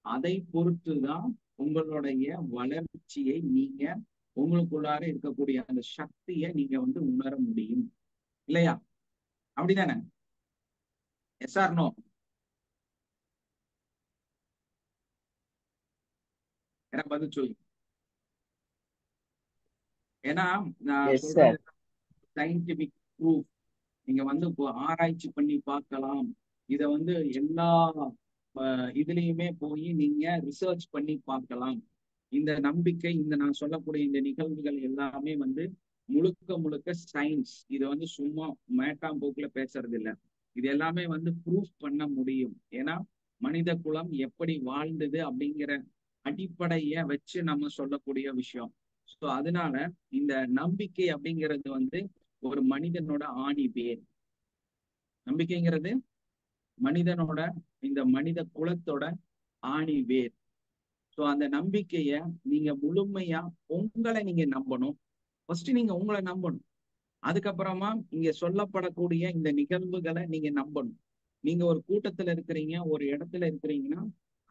அதை பொறுத்துதான் உங்களுடைய வளர்ச்சியை நீங்க உங்களுக்குள்ளார இருக்கக்கூடிய அந்த சக்தியை நீங்க வந்து உணர முடியும் இல்லையா? அப்படிதானே? Yes or no? எனக்கு பதில் சொல்லு. ஏன்னா நான் எஸ் சொல்றது சார். Scientific proof. நீங்க வந்து இப்போ ஆராய்ச்சி பண்ணி பார்க்கலாம். இத வந்து எல்லா இதுலயுமே போய் நீங்க ரிசர்ச் பண்ணி பார்க்கலாம். இந்த நம்பிக்கை, இந்த நான் சொல்லக்கூடிய இந்த நிகழ்வுகள் எல்லாமே வந்து முழுக்க முழுக்க சயின்ஸ். இது வந்து சும்மா மேட்டாம் போக்குல பேசுறது இல்லை. இது எல்லாமே வந்து ப்ரூஃப் பண்ண முடியும். ஏன்னா மனித குலம் எப்படி வாழ்ந்தது அப்படிங்கிற அடிப்படைய வச்சு நம்ம சொல்லக்கூடிய விஷயம். ஸோ அதனால இந்த நம்பிக்கை அப்படிங்கிறது வந்து ஒரு மனிதனோட ஆணி வேர். நம்பிக்கைங்கிறது மனிதனோட, இந்த மனித குலத்தோட ஆணி வேர். ஸோ அந்த நம்பிக்கைய நீங்க முழுமையா உங்களை நீங்க நம்பணும். ஃபர்ஸ்ட் நீங்க உங்களை நம்பணும். அதுக்கப்புறமா இங்க சொல்லப்படக்கூடிய இந்த நிகழ்வுகளை நீங்க நம்பணும். நீங்க ஒரு கூட்டத்துல இருக்கிறீங்க, ஒரு இடத்துல இருக்கிறீங்கன்னா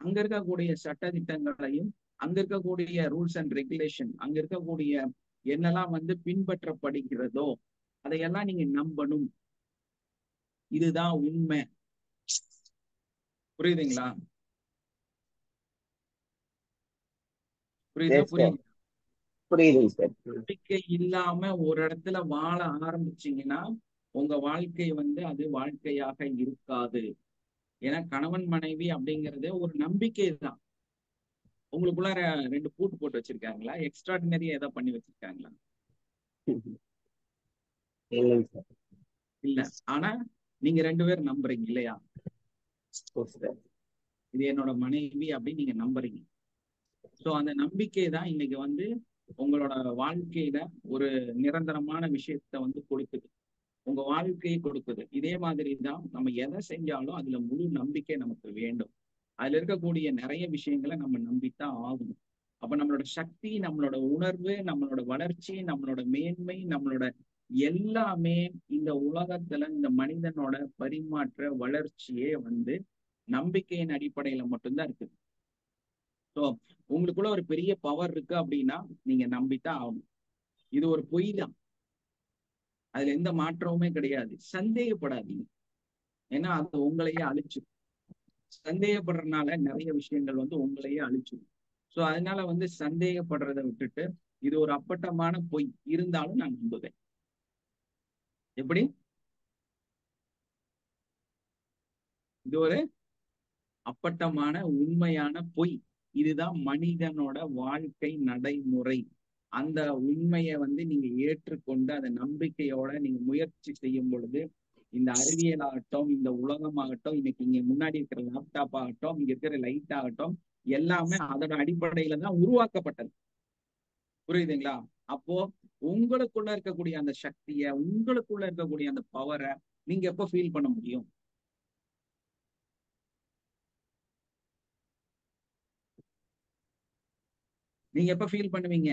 அங்க இருக்கக்கூடிய சட்ட திட்டங்களையும், அங்க இருக்கக்கூடிய ரூல்ஸ் அண்ட் ரெகுலேஷன், அங்க இருக்கக்கூடிய என்னெல்லாம் வந்து பின்பற்றப்படுகிறதோ அதையெல்லாம் நீங்க நம்பணும். இதுதான் உண்மை. புரியுதுங்களா? புரியுதா? Yes, sir. புரியுது. புரியுதுங்க சார். நம்பிக்கை இல்லாம ஒரு இடத்துல வாழ ஆரம்பிச்சீங்கன்னா உங்க வாழ்க்கை வந்து அது வாழ்க்கையாக இருக்காது. ஏன்னா கணவன் மனைவி அப்படிங்கறதே ஒரு நம்பிக்கை தான். உங்களுக்குள்ளார 2 பூட்டு போட்டு வச்சிருக்காங்களா? எக்ஸ்ட்ராடினரியா ஏதாவது பண்ணி வச்சிருக்காங்களா? இல்லைங்க சார். இல்ல. ஆனா நீங்க 2 பேரும் நம்புறீங்க இல்லையா? Yes, sir. இது என்னோட மனைவி அப்படின்னு நீங்க நம்புறீங்க. சோ அந்த நம்பிக்கை தான் இன்னைக்கு வந்து உங்களோட வாழ்க்கையில ஒரு நிரந்தரமான விஷயத்த வந்து கொடுக்குது. உங்க வாழ்க்கையை கொடுக்குது. இதே மாதிரி தான் நம்ம எதை செஞ்சாலும் அதுல முழு நம்பிக்கை நமக்கு வேண்டும். அதுல இருக்கக்கூடிய நிறைய விஷயங்களை நம்ம நம்பித்தான் ஆகணும். அப்ப நம்மளோட சக்தி, நம்மளோட உணர்வு, நம்மளோட வளர்ச்சி, நம்மளோட மேன்மை, நம்மளோட எல்லாமே இந்த உலகத்துல இந்த மனிதனோட பரிமாற்ற வளர்ச்சியே வந்து நம்பிக்கையின் அடிப்படையில மட்டும்தான் இருக்குது. ஸோ உங்களுக்குள்ள ஒரு பெரிய பவர் இருக்கு அப்படின்னா நீங்க நம்பித்தான் ஆகணும். இது ஒரு பொய் தான். அதுல எந்த மாற்றமுமே கிடையாது. சந்தேகப்படாதீங்க. ஏன்னா அது உங்களையே அழிச்சிடும். சந்தேகப்படுறதுனால நிறைய விஷயங்கள் வந்து உங்களையே அழிச்சிடும். ஸோ அதனால வந்து சந்தேகப்படுறதை விட்டுட்டு இது ஒரு அப்பட்டமான பொய் இருந்தாலும் நான் நம்புவேன். எப்படி? இது ஒரு அப்பட்டமான உண்மையான பொய். இதுதான் மனிதனோட வாழ்க்கை நடைமுறை. அந்த உண்மையை வந்து நீங்க ஏற்றுக்கொண்டு அந்த நம்பிக்கையோட நீங்க முயற்சி செய்யும் பொழுது இந்த அறிவியல் ஆகட்டும், இந்த உலகம் ஆகட்டும், இன்னைக்கு இங்க முன்னாடி இருக்கிற லேப்டாப் ஆகட்டும், இங்க இருக்கிற லைட் ஆகட்டும், எல்லாமே அதோட அடிப்படையில தான் உருவாக்கப்பட்டது. புரியுதுங்களா? அப்போ உங்களுக்குள்ள இருக்கக்கூடிய அந்த சக்தியை, உங்களுக்குள்ள இருக்கக்கூடிய அந்த பவரை நீங்க எப்ப ஃபீல் பண்ண முடியும்? நீங்க எப்ப ஃபீல் பண்ணுவீங்க?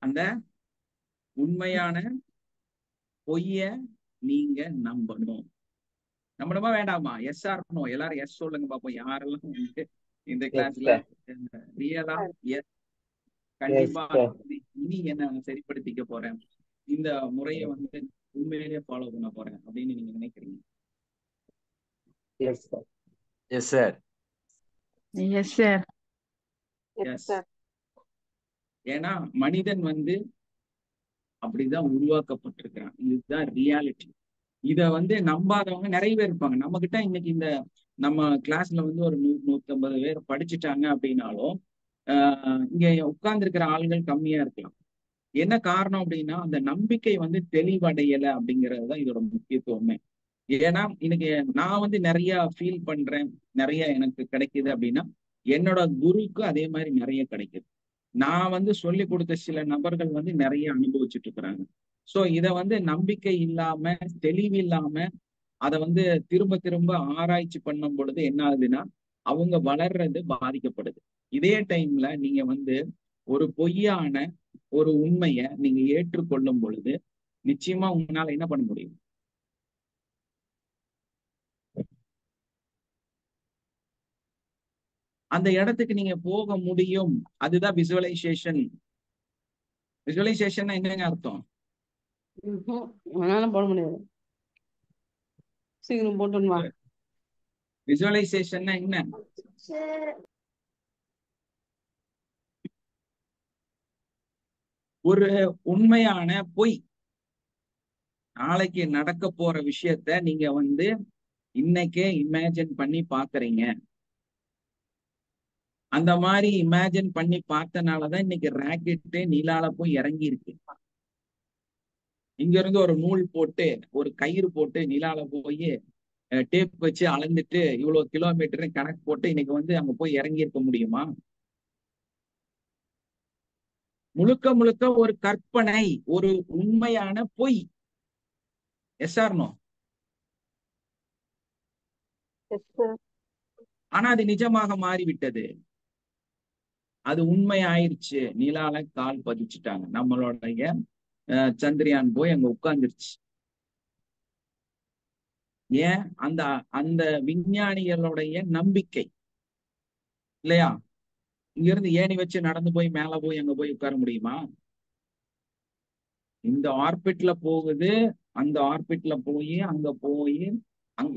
அந்த உண்மையான பொய்ய நீங்க நம்பணும். நம்பணுமா வேண்டாமா? Yes or no? எல்லாரும் எஸ் சொல்லுங்க பாப்போம். யாரெல்லாம் வந்து இந்த Yes, கிளாஸ்ல sir. ரியலா எஸ் Yes, கண்டிப்பா sir. இனி என்ன நான் சரிப்படுத்திக்க போறேன், இந்த முறையை வந்து உண்மையிலேயே ஃபாலோ பண்ண போறேன் அப்படின்னு நீங்க நினைக்கிறீங்க? Yes, sir. Yes, sir. Yes, sir. Yes. ஏன்னா மனிதன் வந்து அப்படிதான் உருவாக்கப்பட்டிருக்கிறான். இதுதான் ரியாலிட்டி. இத வந்து நம்பாதவங்க நிறைய பேர் இருப்பாங்க. நம்ம கிட்ட இன்னைக்கு இந்த நம்ம கிளாஸ்ல வந்து ஒரு 100-150 பேர் படிச்சுட்டாங்க அப்படின்னாலும் இங்க உட்கார்ந்து இருக்கிற ஆளுங்கள் கம்மியா இருக்கலாம். என்ன காரணம் அப்படின்னா அந்த நம்பிக்கை வந்து தெளிவடையல அப்படிங்கிறது தான் இதோட முக்கியத்துவமே. ஏன்னா இன்னைக்கு நான் வந்து நிறைய ஃபீல் பண்றேன், நிறைய எனக்கு கிடைக்குது அப்படின்னா என்னோட குருக்கு அதே மாதிரி நிறைய கிடைக்குது. நான் வந்து சொல்லி கொடுத்த சில நபர்கள் வந்து நிறைய அனுபவிச்சுட்டு இருக்கிறாங்க. சோ இத வந்து நம்பிக்கை இல்லாம, தெளிவில்லாம அதை வந்து திரும்ப திரும்ப ஆராய்ச்சி பண்ணும் பொழுது என்ன ஆகுதுன்னா அவங்க வளர்றது பாதிக்கப்படுது. இதே டைம்ல நீங்க வந்து ஒரு பொய்யான ஒரு உண்மையை நீங்க ஏற்றுக்கொள்ளும் பொழுது நிச்சயமா உங்களால என்ன பண்ண முடியும்? அந்த இடத்துக்கு நீங்க போக முடியும். அதுதான் விசுவலைசேஷன். விசுவலைசேஷன் என்னங்க அர்த்தம்? போட முடியாது. சீக்கிரம் போட்டுமா. விசுவலைசேஷன் என்ன? ஒரு உண்மையான பொய். நாளைக்கு நடக்க போற விஷயத்த நீங்க வந்து இன்னைக்கே இமேஜின் பண்ணி பாக்குறீங்க. அந்த மாதிரி இமேஜின் பண்ணி பார்த்தனாலதான் இன்னைக்கு ராக்கெட்டு நிலால போய் இறங்கி இருக்கு. இங்க இருந்து ஒரு நூல் போட்டு ஒரு கயிறு போட்டு நிலால போய் டேப் வச்சு அளந்துட்டு இவ்வளவு கிலோமீட்டர் கணக்கு போட்டு இன்னைக்கு வந்து அங்க போய் இறங்கி இருக்க முடியுமா? முழுக்க முழுக்க ஒரு கற்பனை, ஒரு உண்மையான பொய். Yes or no? ஆனா அது நிஜமாக மாறிவிட்டது. அது உண்மை ஆயிடுச்சு. நிலால கால் பதிச்சுட்டாங்க. நம்மளுடைய சந்திரயான் போய் அங்க உட்கார்ந்துருச்சு. ஏன்? அந்த அந்த விஞ்ஞானிகளுடைய நம்பிக்கை இல்லையா? இங்க இருந்து ஏணி வச்சு நடந்து போய் மேல போய் அங்க போய் உட்கார முடியுமா? இந்த ஆர்பிட்ல போகுது, அந்த ஆர்பிட்ல போய் அங்க போய்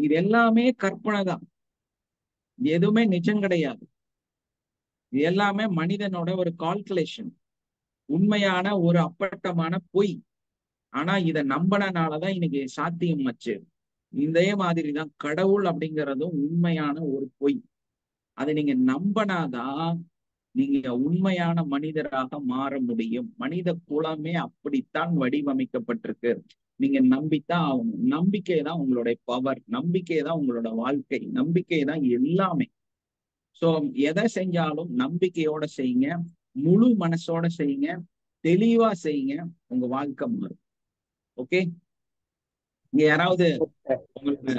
இது எல்லாமே கற்பனை தான். இது எதுவுமே நிஜம் கிடையாது. இது எல்லாமே மனிதனோட ஒரு கால்குலேஷன், உண்மையான ஒரு அப்பட்டமான பொய். ஆனா இதை நம்பினாலதான் இன்னைக்கு சாத்தியமாச்சு. இதே மாதிரிதான் கடவுள் அப்படிங்கிறதும் உண்மையான ஒரு பொய். அதை நீங்க நம்பினாதான் நீங்க உண்மையான மனிதராக மாற முடியும். மனித குலமே அப்படித்தான் வடிவமைக்கப்பட்டிருக்கு. நீங்க நம்பித்தான் ஆகணும். நம்பிக்கை தான் உங்களுடைய பவர், நம்பிக்கை தான் உங்களோட வாழ்க்கை, நம்பிக்கை தான் எல்லாமே. சோ எதை செஞ்சாலும் நம்பிக்கையோட செய்யுங்க, முழு மனசோட செய்யுங்க, தெளிவா செய்யுங்க, உங்க வாழ்க்கை மாறும். ஓகே, இங்க யாராவது உங்களுக்கு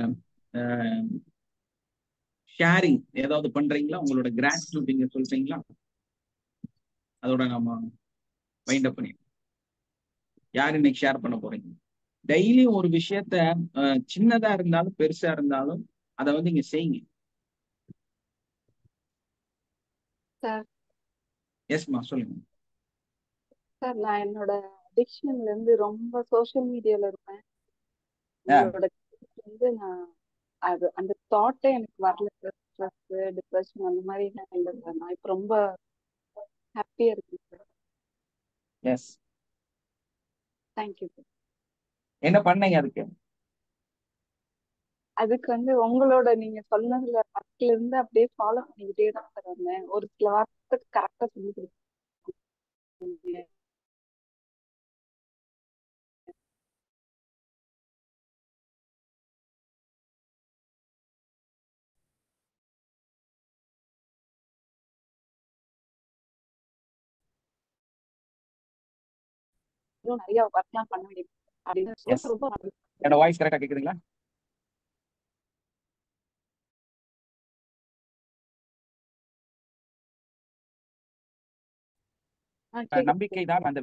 ஷேரிங் ஏதாவது பண்றீங்களா? உங்களோட கிராட்டிடியூட் நீங்க சொல்றீங்களா? அதோட நம்ம வைண்ட் அப் பண்ணி யார் இன்னைக்கு ஷேர் பண்ண போறீங்க? டெய்லி ஒரு விஷயத்த சின்னதா இருந்தாலும் பெருசா இருந்தாலும் அதை வந்து இங்க செய்யுங்க. சார் எஸ்மா, சொல்லுங்க. சார் நான் என்னோட அடிக்ஷன்ல இருந்து ரொம்ப சோஷியல் மீடியால இருப்பேன். உங்களோட வந்து நான் அது அந்த தாட்டே எனக்கு வரல சார். ஸ்ட்ரெஸ், டிப்ரெஷன் அந்த மாதிரி எல்லாம் இல்லை சார். நான் இப்ப ரொம்ப ஹாப்பியா இருக்கேன் சார். S, thank you sir. என்ன பண்ணீங்க அதுக்கு? அதுக்கு வந்து உங்களோட நீங்க சொன்னதுல ஃபர்ஸ்ட்ல இருந்து அப்படியே ஃபாலோ பண்ணிக்கிட்டே தான் சார் வந்தேன். ஒரு சில வார்த்தைக்கு கரெக்டா சொல்லி கொடுத்தீங்க. இன்னும் நிறைய ஒர்க்லாம் பண்ண வேண்டியது அப்படின்னு எஸ், ரொம்ப என்னோட வாய்ஸ் கரெக்டா கேக்குதுங்களா? நம்பிக்கை தான் அந்த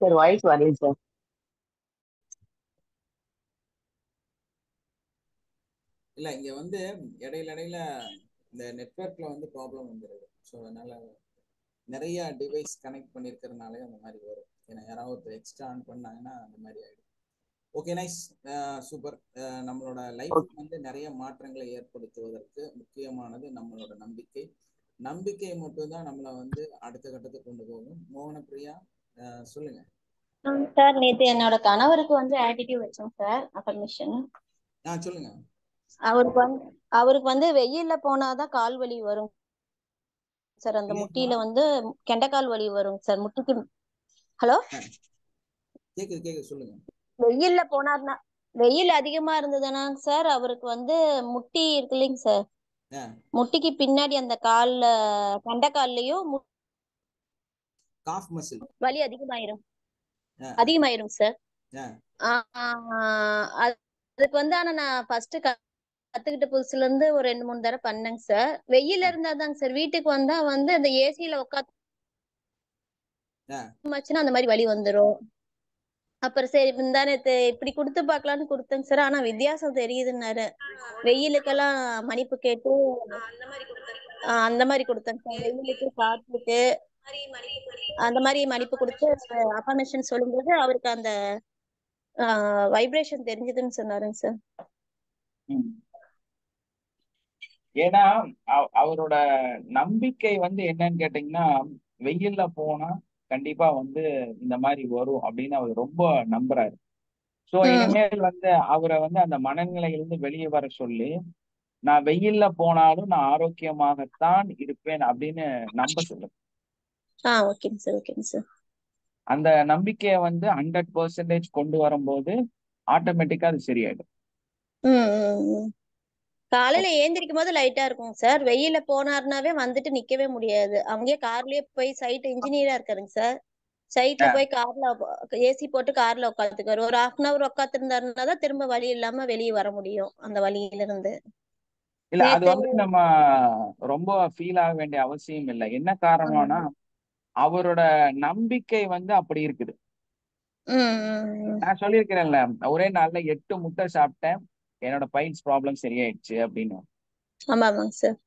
சார் வாய்ஸ் வரல சார். இல்ல இங்க வந்து இடையில இந்த நெட்வொர்க்ல வந்து ப்ராப்ளம் வந்துருது. ஸோ அதனால நிறைய டிவைஸ் கனெக்ட் பண்ணிருக்கிறதுனாலே அந்த மாதிரி வரும். ஏன்னா யாராவது எக்ஸ்ட்ரா ஆன் பண்ணாங்கன்னா அந்த மாதிரி ஆயிடும். Okay, nice, super. நம்மளோட லைஃப் வந்து நிறைய மாற்றங்களை ஏற்படுத்துவதற்கு முக்கியமானது நம்மளோட நம்பிக்கை. நம்பிக்கை மட்டும்தான் நம்மளை வந்து அடுத்த கட்டத்துக்கு கொண்டு போகும். மோகனப்பிரியா, சொல்லுங்க. சார் நேத்து என்னோட கணவருக்கு வந்து ஆட்டிடியூட் வச்சோம் சார், அஃபர்மேஷன். சொல்லுங்க. அவருக்கு வந்து வெயில்ல போனாதான் கால் வலி வரும் சார். அந்த முட்டியில வந்து கெண்டைக்கால் வலி வரும் சார் முட்டிக்கு. ஹலோ, கேக்குது, சொல்லுங்க. வெயில்ல போனார்னா, வெயில் அதிகமா இருந்ததுன்னா சார் அவருக்கு வந்து முட்டி இருக்கு இல்லைங்க சார், முட்டிக்கு பின்னாடி அந்த கால்ல கெண்டைக்கால்லயும் காஃப் மசில் வலி அதிகமாயிரும் சார். அதுக்கு வந்து ஆனா நான் ஃபர்ஸ்ட் கத்துக்கிட்ட புதுசுல இருந்து ஒரு 2-3 தடவை பண்ணேங்க சார். வெயில இருந்தாதாங்க சார். வீட்டுக்கு வந்தா வந்து அந்த ஏசியில உட்காந்துச்சுன்னா அந்த மாதிரி வலி வந்துரும். அப்புறம் சரி நேத்து இப்படி கொடுத்து பாக்கலாம்னு கொடுத்தேங்க சார். ஆனா வித்தியாசம் தெரியுதுன்னாரு. வெயிலுக்கெல்லாம் மன்னிப்பு கேட்டு அந்த மாதிரி கொடுத்தேங்க சார். வெயிலுக்கு காத்துக்கு அந்த மாதிரி மன்னிப்பு கொடுத்து அஃபர்மேஷன் சொல்லும்போது அவருக்கு அந்த வைப்ரேஷன் தெரிஞ்சதுன்னு சொன்னாருங்க சார். ஏன்னா அவரோட நம்பிக்கை வந்து என்னன்னு கேட்டீங்கன்னா, வெயில்ல போனா கண்டிப்பா வந்து இந்த மாதிரி வரும் அப்படின்னு அவர் ரொம்ப நம்புறாரு. சோ இனிமேல் வந்து அவரை வந்து அந்த மனநிலையிலிருந்து வெளியே வர சொல்லி, நான் வெயில்ல போனாலும் நான் ஆரோக்கியமாகத்தான் இருப்பேன் அப்படின்னு நம்ப சொல்லுங்க. ஓகேங்க சார். அந்த நம்பிக்கையை வந்து 100% கொண்டு வரும்போது ஆட்டோமேட்டிக்கா அது சரியாயிடும். காலையில ஏந்திரிக்கும் போது லைட்டா இருக்கும் சார். வெயில போனாருனாவே வந்துட்டு நிக்கவே முடியாது. அங்கேயே கார்லயே போய் சைட் இன்ஜினியரா இருக்காருங்க சார். சைட்ல போய் கார்ல ஏசி போட்டு கார்ல உட்காந்துக்காரு. ஒரு 1/2 hour உட்காந்து இருந்தாருனாதான் திரும்ப வலி இல்லாம வெளியே வர முடியும் அந்த வலியில இருந்து. இல்ல, அது வந்து நம்ம ரொம்ப ஃபீல் ஆக வேண்டிய அவசியம் இல்லை. என்ன காரணம்னா அவரோட நம்பிக்கை வந்து அப்படி இருக்குது. ம். நான் சொல்லியிருக்கிறேன்ல, ஒரே நாள்ல 8 முட்டை சாப்பிட்டேன், என்னோட பைல்ஸ் ப்ராப்ளம் சரியாயிடுச்சு அப்படின்னு. ஆமாங்க சார்.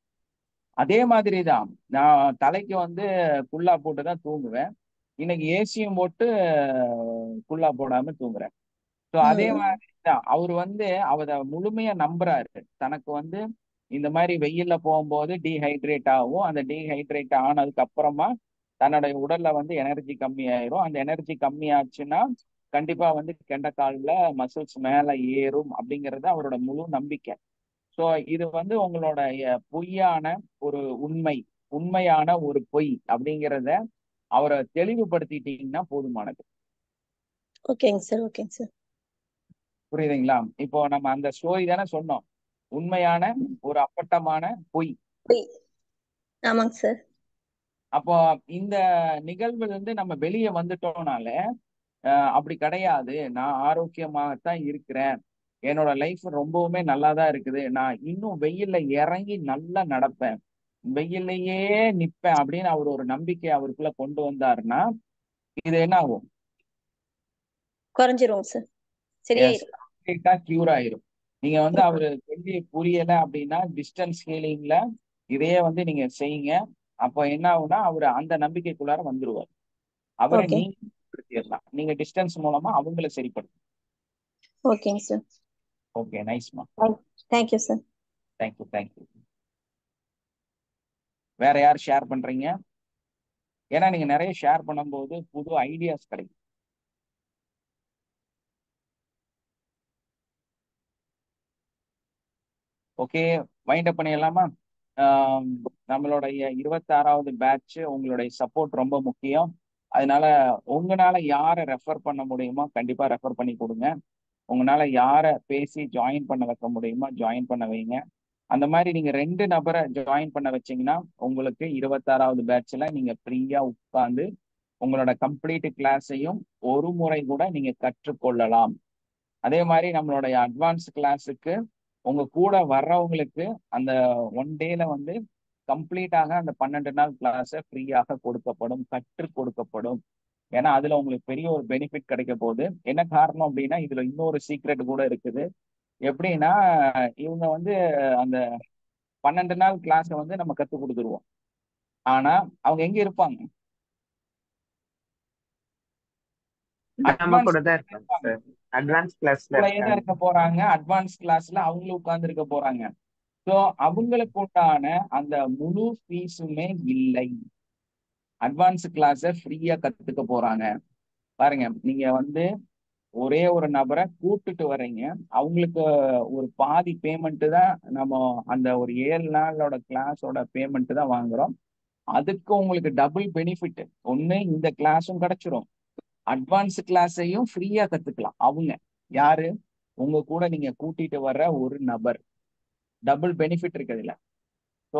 அதே மாதிரிதான் நான் தலைக்கு வந்து குல்லா போட்டு தான் தூங்குவேன். இன்னைக்கு ஏசியும் போட்டு குல்லா போடாம தூங்குறேன். ஸோ அதே மாதிரி தான் அவர் வந்து அவரை முழுமையா நம்புறாரு. தனக்கு வந்து இந்த மாதிரி வெயில்ல போகும்போது டீஹைட்ரேட் ஆகும். அந்த டீஹைட்ரேட் ஆனதுக்கு அப்புறமா தன்னுடைய உடல்ல வந்து எனர்ஜி கம்மியாயிரும். அந்த எனர்ஜி கம்மியாச்சுன்னா கண்டிப்பா வந்து கெண்டைக்கால்ல மசில்ஸ் மேல ஏறும் அப்படிங்கிறது அவரோட முழு நம்பிக்கை. ஸோ இது வந்து உங்களுடைய பொய்யான ஒரு உண்மை, உண்மையான ஒரு பொய் அப்படிங்கிறத அவரை தெளிவுபடுத்திட்டீங்கன்னா போதுமானது. ஓகேங்க சார். ஓகேங்க சார். புரியுதுங்களா? இப்போ நம்ம அந்த ஸ்டோரி தானே சொன்னோம், உண்மையான ஒரு அப்பட்டமான பொய். ஆமாங்க சார். அப்போ இந்த நிகழ்வுல இருந்து நம்ம வெளியே வந்துட்டோம்னால அப்படி கிடையாது, நான் ஆரோக்கியமாகத்தான் இருக்கிறேன், என்னோட லைஃப் ரொம்பவுமே நல்லா தான் இருக்குது, நான் இன்னும் வெயில்ல இறங்கி நல்லா நடப்பேன், வெயில்லையே நிப்பேன் அப்படின்னு அவர் ஒரு நம்பிக்கை அவருக்குள்ள கொண்டு வந்தாருன்னா இது என்ன ஆகும்? குறைஞ்சிரும் சார். சரியாயிரும். கம்ப்ளீட்டா கியூர் ஆயிரும். நீங்க வந்து அவரு சொல்லி புரியல அப்படின்னா டிஸ்டன்ஸ் ஹீலிங்ல இதையே வந்து நீங்க செய்யுங்க. அப்போ என்ன ஆகும்னா அவரு அந்த நம்பிக்கைக்குள்ளார வந்துருவார். அவரை ஓகே. நீங்க சரிப்படுத்திடலாம். நீங்க டிஸ்டன்ஸ் மூலமா அவங்கள சரிப்படுத்தும். ஓகேங்க சார். ஓகே, நைஸ்மா. Thank you sir. Thank you, thank you. வேற யார் ஷேர் பண்றீங்க? ஏன்னா நீங்க நிறைய ஷேர் பண்ணும்போது புது ஐடியாஸ் கிடைக்கும். ஓகே, வைண்ட் அப் பண்ணிடலாமா? நம்மளுடைய 26வது பேட்ச் உங்களுடைய சப்போர்ட் ரொம்ப முக்கியம். அதனால உங்களால யாரை ரெஃபர் பண்ண முடியுமோ கண்டிப்பா ரெஃபர் பண்ணி கொடுங்க. உங்களால யாரை பேசி ஜாயின் பண்ண வைக்க முடியுமோ ஜாயின் பண்ண வைங்க. அந்த மாதிரி நீங்க 2 நபரை ஜாயின் பண்ண வச்சீங்கன்னா உங்களுக்கு 26வது பேட்ச்ல நீங்க ஃப்ரீயா உட்கார்ந்து உங்களோட கம்ப்ளீட் கிளாஸையும் ஒரு முறை கூட நீங்க கற்றுக்கொள்ளலாம். அதே மாதிரி நம்மளுடைய அட்வான்ஸ் கிளாஸுக்கு உங்க கூட வர்றவங்களுக்கு அந்த 1 டேல வந்து கம்ப்ளீட்டாக அந்த 12 நாள் கிளாஸை ஃப்ரீயாக கொடுக்கப்படும், கற்றுக் கொடுக்கப்படும். ஏன்னா அதுல உங்களுக்கு பெரிய ஒரு பெனிஃபிட் கிடைக்க போகுது. என்ன காரணம் அப்படின்னா இதுல இன்னொரு சீக்ரெட் கூட இருக்குது. எப்படின்னா இவங்க வந்து அந்த 12 நாள் கிளாஸை வந்து நம்ம கற்றுக் கொடுத்துருவோம். ஆனா அவங்க எங்க இருப்பாங்க? நம்ம அட்வான்ஸ் கூட தான் இருப்பாங்க சார். அட்வான்ஸ் கிளாஸ்ல தான் இருக்காங்க. இருக்க போறாங்க. அட்வான்ஸ் கிளாஸ்ல அவங்களும் உட்கார்ந்து இருக்க போறாங்க. ஸோ அவங்களுக்கு உண்டான அந்த முழு ஃபீஸுமே இல்லை. அட்வான்ஸ் கிளாஸை ஃப்ரீயா கத்துக்க போறாங்க. பாருங்க, நீங்க வந்து ஒரே ஒரு நபரை கூப்பிட்டுட்டு வர்றீங்க, அவங்களுக்கு ஒரு பாதி பேமெண்ட் தான் நம்ம அந்த ஒரு 7 நாளோட கிளாஸோட பேமெண்ட் தான் வாங்குறோம். அதுக்கு உங்களுக்கு டபுள் பெனிஃபிட். ஒண்ணு இந்த கிளாஸும் கிடைச்சிரும், அட்வான்ஸ் கிளாஸையும் ஃப்ரீயா கத்துக்கலாம். அவங்க யாரு? உங்க கூட நீங்க கூட்டிட்டு வர்ற ஒரு நபர். டபுள் பெனிஃபிட் இருக்கு அதுல. ஸோ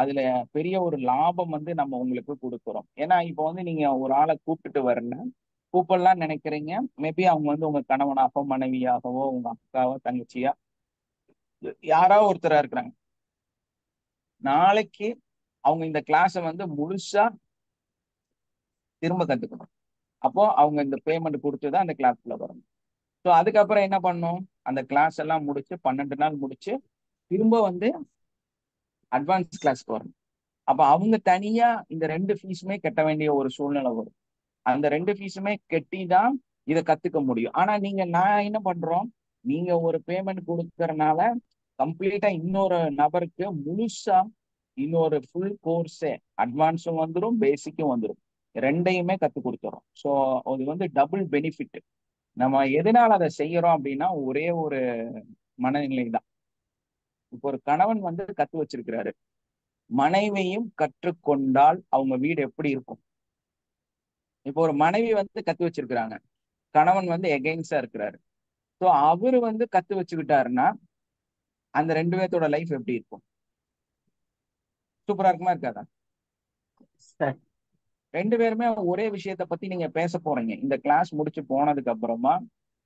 அதுல பெரிய ஒரு லாபம் வந்து நம்ம உங்களுக்கு கொடுக்குறோம். ஏன்னா இப்போ வந்து நீங்க ஒரு ஆளை கூப்பிட்டுட்டு வரல, கூப்பிடலாம் நினைக்கிறீங்க, மேபி அவங்க வந்து உங்க கணவனாகவோ மனைவியாகவோ உங்க அக்காவோ தங்கச்சியா யாராவது ஒருத்தரா இருக்கிறாங்க. நாளைக்கு அவங்க இந்த கிளாஸை வந்து முழுசா திரும்ப கத்துக்கணும். அப்போ அவங்க இந்த பேமெண்ட் கொடுத்துதான் அந்த கிளாஸ்ல வரணும். ஸோ அதுக்கப்புறம் என்ன பண்ணும்? அந்த கிளாஸ் எல்லாம் முடிச்சு 12 நாள் முடிச்சு திரும்ப வந்து அட்வான்ஸ் கிளாஸ்க்கு வரணும். அப்ப அவங்க தனியா இந்த 2 ஃபீஸுமே கட்ட வேண்டிய ஒரு சூழ்நிலை வரும். அந்த 2 ஃபீஸுமே கட்டி தான் இதை கத்துக்க முடியும். ஆனா நான் என்ன பண்றோம், நீங்க ஒரு பேமெண்ட் கொடுக்கறனால கம்ப்ளீட்டா இன்னொரு நபருக்கு முழுசா இன்னொரு ஃபுல் கோர்ஸே அட்வான்ஸும் வந்துடும், பேசிக்கும் வந்துடும், 2யுமே கத்து கொடுத்துறோம். ஸோ அது வந்து டபுள் பெனிஃபிட். நம்ம எதனால அதை செய்யறோம் அப்படின்னா ஒரே ஒரு மனநிலை தான். இப்போ ஒரு கணவன் வந்து கத்து வச்சிருக்கிறாரு, மனைவியும் கற்றுக்கொண்டால் அவங்க வீடு எப்படி இருக்கும்? இப்போ ஒரு மனைவி வந்து கத்து வச்சிருக்கிறாங்க, கணவன் வந்து எகெயின்ஸ்டா இருக்கிறாரு. ஸோ அவரு வந்து கத்து வச்சுக்கிட்டாருன்னா அந்த 2 பேர்த்தோட லைஃப் எப்படி இருக்கும்? சூப்பரா இருக்குமா இருக்காதா? சார் 2 பேருமே ஒரே விஷயத்த பத்தி நீங்க பேச போறீங்க. இந்த கிளாஸ் முடிச்சு போனதுக்கு அப்புறமா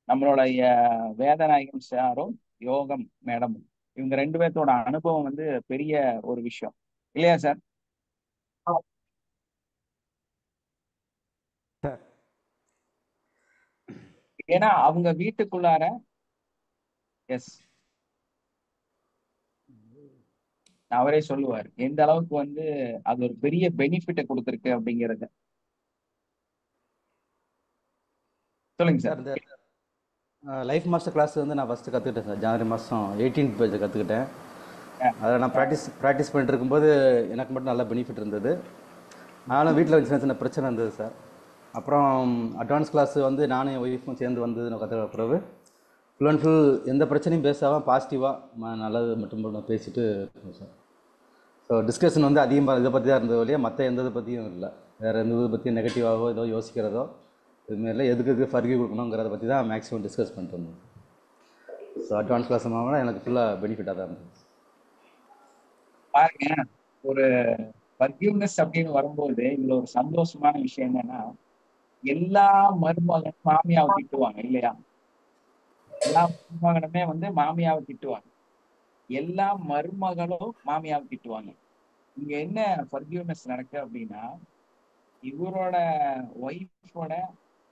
நம்மளுடைய வேதநாயகம் சாரும் யோகம் மேடமும், இவங்க 2 பேர்த்தோட அனுபவம் வந்து பெரிய ஒரு விஷயம் இல்லையா சார்? சார் ஏன்னா அவங்க வீட்டுக்குள்ளார எஸ் அவரே சொல்லுவார் எந்த அளவுக்கு வந்து அது ஒரு பெரிய பெனிஃபிட்டை கொடுத்துருக்கு அப்படிங்கறத. சொல்லுங்க சார் சார். இந்த லைஃப் மாஸ்டர் கிளாஸ் வந்து நான் ஃபஸ்ட்டு கற்றுக்கிட்டேன் சார். ஜனவரி மாதம் 18th பேஜ் கற்றுக்கிட்டேன். அதை நான் ப்ராக்டிஸ் பண்ணிட்டு இருக்கும்போது எனக்கு மட்டும் நல்ல பெனிஃபிட் இருந்தது. ஆனாலும் வீட்டில் சின்ன சின்ன பிரச்சனை இருந்தது சார். அப்புறம் அட்வான்ஸ் கிளாஸ் வந்து நானும் என் ஒய்ஃபும் சேர்ந்து வந்து நான் கற்றுக்க பிறகு ஃபுல் அண்ட் ஃபுல் எந்த பிரச்சனையும் பேசாமல் பாசிட்டிவாக நல்லது மட்டும் பேசிட்டு இருக்கோம் சார். ஸோ டிஸ்கஷன் வந்து அதிகமாக இதை பற்றி தான் இருந்தது வழியா மற்ற எந்த இதை பற்றியும் இல்லை. வேறு எந்த இதை பற்றியும் நெகட்டிவாகவோ ஏதோ யோசிக்கிறதோ இதுமாரிலாம் எதுக்கு ஃபர்கிவ் கொடுக்கணுங்கிறத பற்றி தான் மேக்ஸிமம் டிஸ்கஸ் பண்ணிட்டு இருந்தோம். ஸோ அட்வான்ஸ் கிளாஸ் மூலமாக எனக்கு ஃபுல்லாக பெனிஃபிட்டாக தான் இருந்தது. பாருங்க, ஒரு ஃபர்கிவ்னஸ் அப்படின்னு வரும்போது இதுல ஒரு சந்தோஷமான விஷயம் என்னன்னா, எல்லா மருமகனும் மாமியாவை திட்டுவாங்க இல்லையா? எல்லா மருமகனுமே வந்து மாமியாவை திட்டுவாங்க, எல்லா மருமகளும் மாமியாவை திட்டுவாங்க. இங்க என்ன ஃபர்கிவ்னஸ் நடக்கு அப்படின்னா, இவரோட ஒய்ஃபோட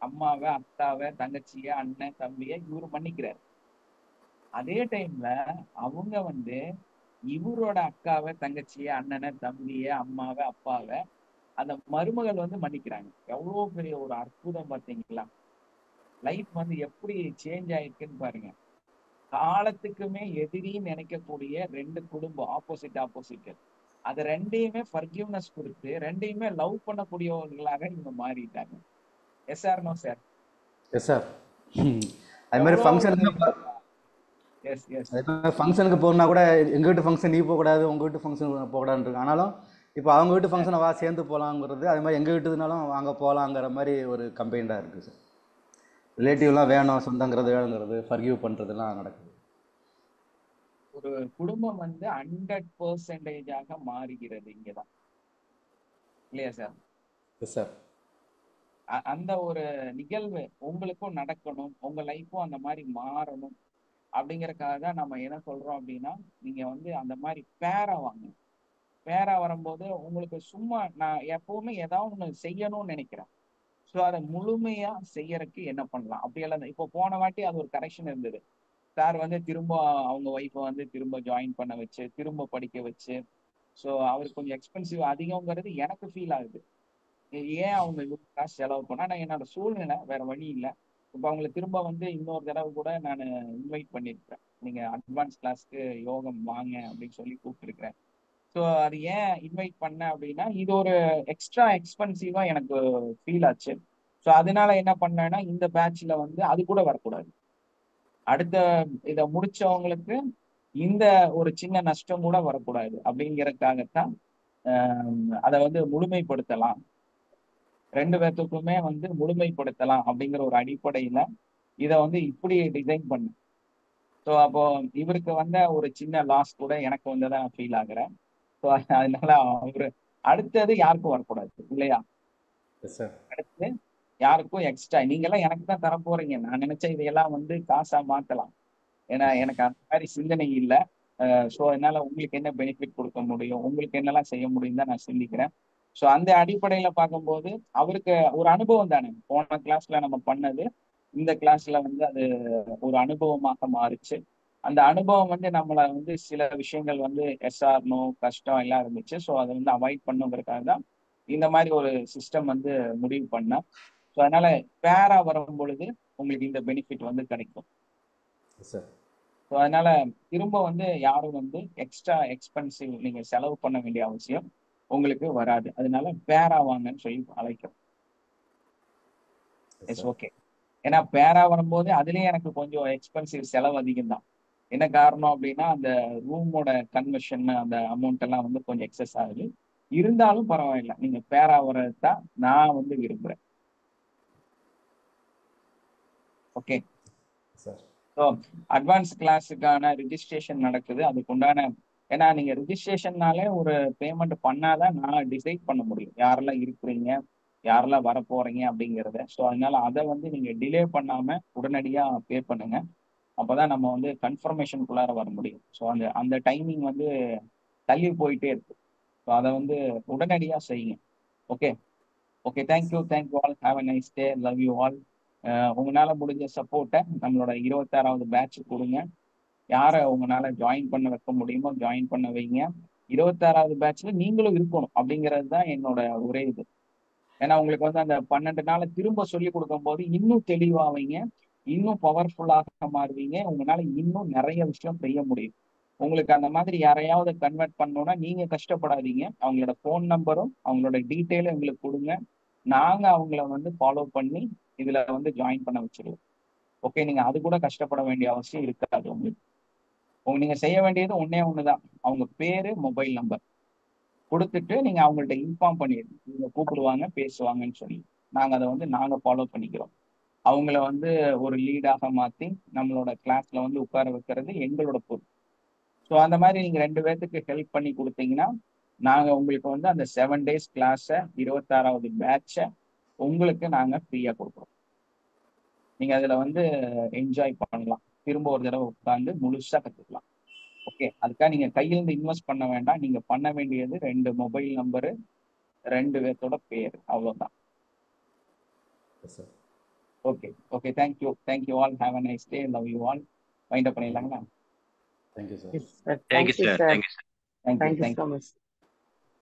அம்மாவை, அத்தாவை, தங்கச்சிய, அண்ணன், தம்பிய இவரு மன்னிக்கிறார். அதே டைம்ல அவங்க வந்து இவரோட அக்காவை, தங்கச்சிய, அண்ணனை, தம்பிய, அம்மாவை, அப்பாவை அந்த மருமகள் வந்து மன்னிக்கிறாங்க. எவ்வளவு பெரிய ஒரு அற்புதம் பார்த்தீங்களா? லைஃப் வந்து எப்படி சேஞ்ச் ஆயிருக்குன்னு பாருங்க. காலத்துக்குமே எதிரின்னு நினைக்கக்கூடிய ரெண்டு குடும்பம் ஆப்போசிட் அது ரெண்டையுமே ஃபர்கிவ்னஸ் கொடுத்து ரெண்டையுமே லவ் பண்ணக்கூடியவர்களாக இவங்க மாறிட்டாங்க. Yes or no sir? Yes sir. அது மாதிரி ஃபங்க்ஷனுக்கு போகணுன்னா கூட எங்கள் வீட்டு ஃபங்க்ஷன் நீ போகக்கூடாது, உங்கள் வீட்டு ஃபங்க்ஷன் போகக்கூடாதுன்னு இருக்கு. ஆனாலும் இப்போ அவங்க வீட்டு ஃபங்க்ஷனை வா சேர்ந்து போகலாங்கிறது, அது மாதிரி எங்கள் வீட்டுனாலும் வாங்க போகலாங்கிற மாதிரி ஒரு கம்பெயிண்டாக இருக்குது சார். ரிலேட்டிவ்லாம் வேணும், சொந்தங்கிறது வேணுங்கிறது, ஃபர்கிவ் பண்ணுறதுலாம் நடக்குது. ஒரு குடும்பம் வந்து 100% மாறுகிறது இங்கதான் இல்லையா சார்? Yes sir. அந்த ஒரு நிகழ்வு உங்களுக்கும் நடக்கணும், உங்க லைஃப்பும் அந்த மாதிரி மாறணும் அப்படிங்கறக்காக தான் நம்ம என்ன சொல்றோம் அப்படின்னா, நீங்க வந்து அந்த மாதிரி பேரா வாங்க. பேரா வரும்போது உங்களுக்கு சும்மா நான் எப்பவுமே ஏதாவது ஒண்ணு செய்யணும்னு நினைக்கிறேன். ஸோ அதை முழுமையா செய்யறதுக்கு என்ன பண்ணலாம் அப்படியெல்லாம் இப்போ போன வாட்டி அது ஒரு கரெக்ஷன் இருந்தது. சார் வந்து திரும்ப அவங்க ஒய்ஃபை வந்து திரும்ப ஜாயின் பண்ண வச்சு திரும்ப படிக்க வச்சு, ஸோ அவருக்கு கொஞ்சம் எக்ஸ்பென்சிவ் அதிகங்கிறது எனக்கு ஃபீல் ஆகுது. ஏன் அவங்க இவ்வளவு காசு செலவு பண்ணா? நான் என்னோட சூழ்நிலை வேற வழி இல்லை. இப்போ அவங்களை திரும்ப வந்து இன்னொரு தடவை கூட நான் இன்வைட் பண்ணியிருக்கிறேன், நீங்க அட்வான்ஸ் கிளாஸ்க்கு யோகம் வாங்க அப்படின்னு சொல்லி கூப்பிட்டுருக்கிறேன். ஸோ அது ஏன் இன்வைட் பண்ணேன் அப்படின்னா, இது ஒரு எக்ஸ்ட்ரா எக்ஸ்பென்சிவா எனக்கு ஃபீல் ஆச்சு. ஸோ அதனால என்ன பண்ணேன்னா, இந்த பேட்ச்ல வந்து அது கூட வரக்கூடாது. அடுத்த இதை முடிச்சவங்களுக்கு இந்த ஒரு சின்ன நஷ்டம் கூட வரக்கூடாது அப்படிங்கறதுக்காகத்தான் அதை வந்து முழுமைப்படுத்தலாம், ரெண்டு பேர்த்துக்குமே வந்து முழுமைப்படுத்தலாம் அப்படிங்கிற ஒரு அடிப்படையில இதை வந்து இப்படி டிசைன் பண்ணு. ஸோ அப்போ இவருக்கு வந்த ஒரு சின்ன லாஸ் கூட எனக்கு வந்துதான் ஃபீல் ஆகுறேன். ஸோ அதனால அவரு அடுத்தது யாருக்கும் வரக்கூடாது இல்லையா? அடுத்து யாருக்கும் எக்ஸ்ட்ரா நீங்க எல்லாம் எனக்கு தான் தர போறீங்க. நான் நினைச்ச இதையெல்லாம் வந்து காசா மாத்தலாம். ஏன்னா எனக்கு அந்த மாதிரி சிந்தனை இல்லை. ஸோ அதனால உங்களுக்கு என்ன பெனிஃபிட் கொடுக்க முடியும், உங்களுக்கு என்னெல்லாம் செய்ய முடியும் தான் நான் சிந்திக்கிறேன். ஸோ அந்த அடிப்படையில பார்க்கும்போது அவருக்கு ஒரு அனுபவம் தானே. போன கிளாஸ்ல நம்ம பண்ணது இந்த கிளாஸ்ல வந்து அது ஒரு அனுபவமாக மாறுச்சு. அந்த அனுபவம் வந்து நம்மளை வந்து சில விஷயங்கள் வந்து எஸ்ஆர்னோ கஷ்டம் எல்லாம் இருந்துச்சு. ஸோ அதை வந்து அவாய்ட் பண்ணுங்கிறதுக்காக தான் இந்த மாதிரி ஒரு சிஸ்டம் வந்து முடிவு பண்ணேன். ஸோ அதனால பேரா வரும் பொழுது உங்களுக்கு இந்த பெனிஃபிட் வந்து கிடைக்கும். ஸோ அதனால திரும்ப வந்து யாரும் வந்து எக்ஸ்ட்ரா எக்ஸ்பென்சிவ் நீங்க செலவு பண்ண வேண்டிய அவசியம் உங்களுக்கு வராது. அதனால பேரா வாங்கன்னு சொல்லி அழைக்கிறோம். It's okay. ஏன்னா பேரா வரும்போது அதுலயே எனக்கு கொஞ்சம் எக்ஸ்பென்சிவ் செலவு அதிகம் தான். என்ன காரணம் அப்படின்னா, அந்த ரூமோட கன்வர்ஷன் அந்த அமௌண்ட் எல்லாம் வந்து கொஞ்சம் எக்ஸஸ் ஆகுது. இருந்தாலும் பரவாயில்லை, நீங்க பேரா வர்றது தான் நான் வந்து விரும்புறேன். Okay sir. ஸோ அட்வான்ஸ் கிளாஸுக்கான ரிஜிஸ்ட்ரேஷன் நடக்குது. அதுக்கு உண்டான ஏன்னா நீங்க ரிஜிஸ்ட்ரேஷன்னாலே ஒரு பேமெண்ட் பண்ணாதான் நான் டிசைட் பண்ண முடியும் யாரெல்லாம் இருக்கிறீங்க, யாரெல்லாம் வர போறீங்க அப்படிங்கிறத. ஸோ அதனால அதை வந்து நீங்க டிலே பண்ணாம உடனடியா பே பண்ணுங்க. அப்பதான் நம்ம வந்து கன்ஃபர்மேஷனுக்குள்ளார வர முடியும். ஸோ அந்த அந்த டைமிங் வந்து தள்ளி போயிட்டே இருக்கு. ஸோ அதை வந்து உடனடியா செய்யுங்க. Okay okay. Thank you all. Have a nice day. Love you all. உங்களால முடிஞ்ச சப்போர்ட்டை நம்மளோட 26வது பேட்ச் கொடுங்க. யாரை உங்களால ஜாயின் பண்ண வைக்க முடியுமோ ஜாயின் பண்ண வைங்க. 26வது பேட்ச்ல நீங்களும் இருக்கணும் அப்படிங்கிறது தான் என்னோட ஒரே இது. ஏன்னா உங்களுக்கு வந்து அந்த 12 நாளை திரும்ப சொல்லி கொடுக்கும் போது இன்னும் தெளிவாவீங்க, இன்னும் பவர்ஃபுல்லாக மாறுவீங்க. உங்களால இன்னும் நிறைய விஷயம் செய்ய முடியும். உங்களுக்கு அந்த மாதிரி யாரையாவது கன்வெர்ட் பண்ணணும்னா நீங்க கஷ்டப்படாதீங்க. அவங்களோட ஃபோன் நம்பரும் அவங்களோட டீட்டெயிலும் எங்களுக்கு கொடுங்க. நாங்க அவங்கள வந்து ஃபாலோ பண்ணி இதுல வந்து ஜாயின் பண்ண வச்சிருவோம். ஓகே, நீங்க அது கூட கஷ்டப்பட வேண்டிய அவசியம் இருக்காது உங்களுக்கு. நீங்க செய்ய வேண்டியது ஒண்ணுதான், அவங்க பேரு மொபைல் நம்பர் கொடுத்துட்டு நீங்க அவங்கள்ட்ட இன்ஃபார்ம் பண்ணிடுங்க. இவங்க கூப்பிடுவாங்க பேசுவாங்கன்னு சொல்லி நாங்க அதை வந்து நாங்க ஃபாலோ பண்ணிக்கிறோம். அவங்கள வந்து ஒரு லீடாக மாத்தி நம்மளோட கிளாஸ்ல வந்து உட்கார வைக்கிறது எங்களோட பொறுப்பு. ஸோ அந்த மாதிரி நீங்க 2 பேர்த்துக்கு ஹெல்ப் பண்ணி கொடுத்தீங்கன்னா நாங்க உங்களுக்கு வந்து அந்த 7 days கிளாஸை 26வது பேட்சை உங்களுக்கு நாங்க ஃப்ரீயா கொடுக்குறோம். நீங்க அதுல வந்து என்ஜாய் பண்ணலாம். திரும்ப ஒரு தடவை உட்காந்து முழுசா கத்துக்கலாம். ஓகே, அதுக்காக நீங்க கையிலிருந்து இன்வெஸ்ட் பண்ண வேண்டாம். நீங்க பண்ண வேண்டியது 2 மொபைல் நம்பரு, 2 பேர்த்தோட பேர், அவ்வளவுதான். Okay okay, thank you all. Have a nice day. Love you all. Wind up பண்ணிடலாங்களா? Thank you sir. Yes, sir. Thank you, Thank you, sir. sir. Thank you, sir. Thank you so much.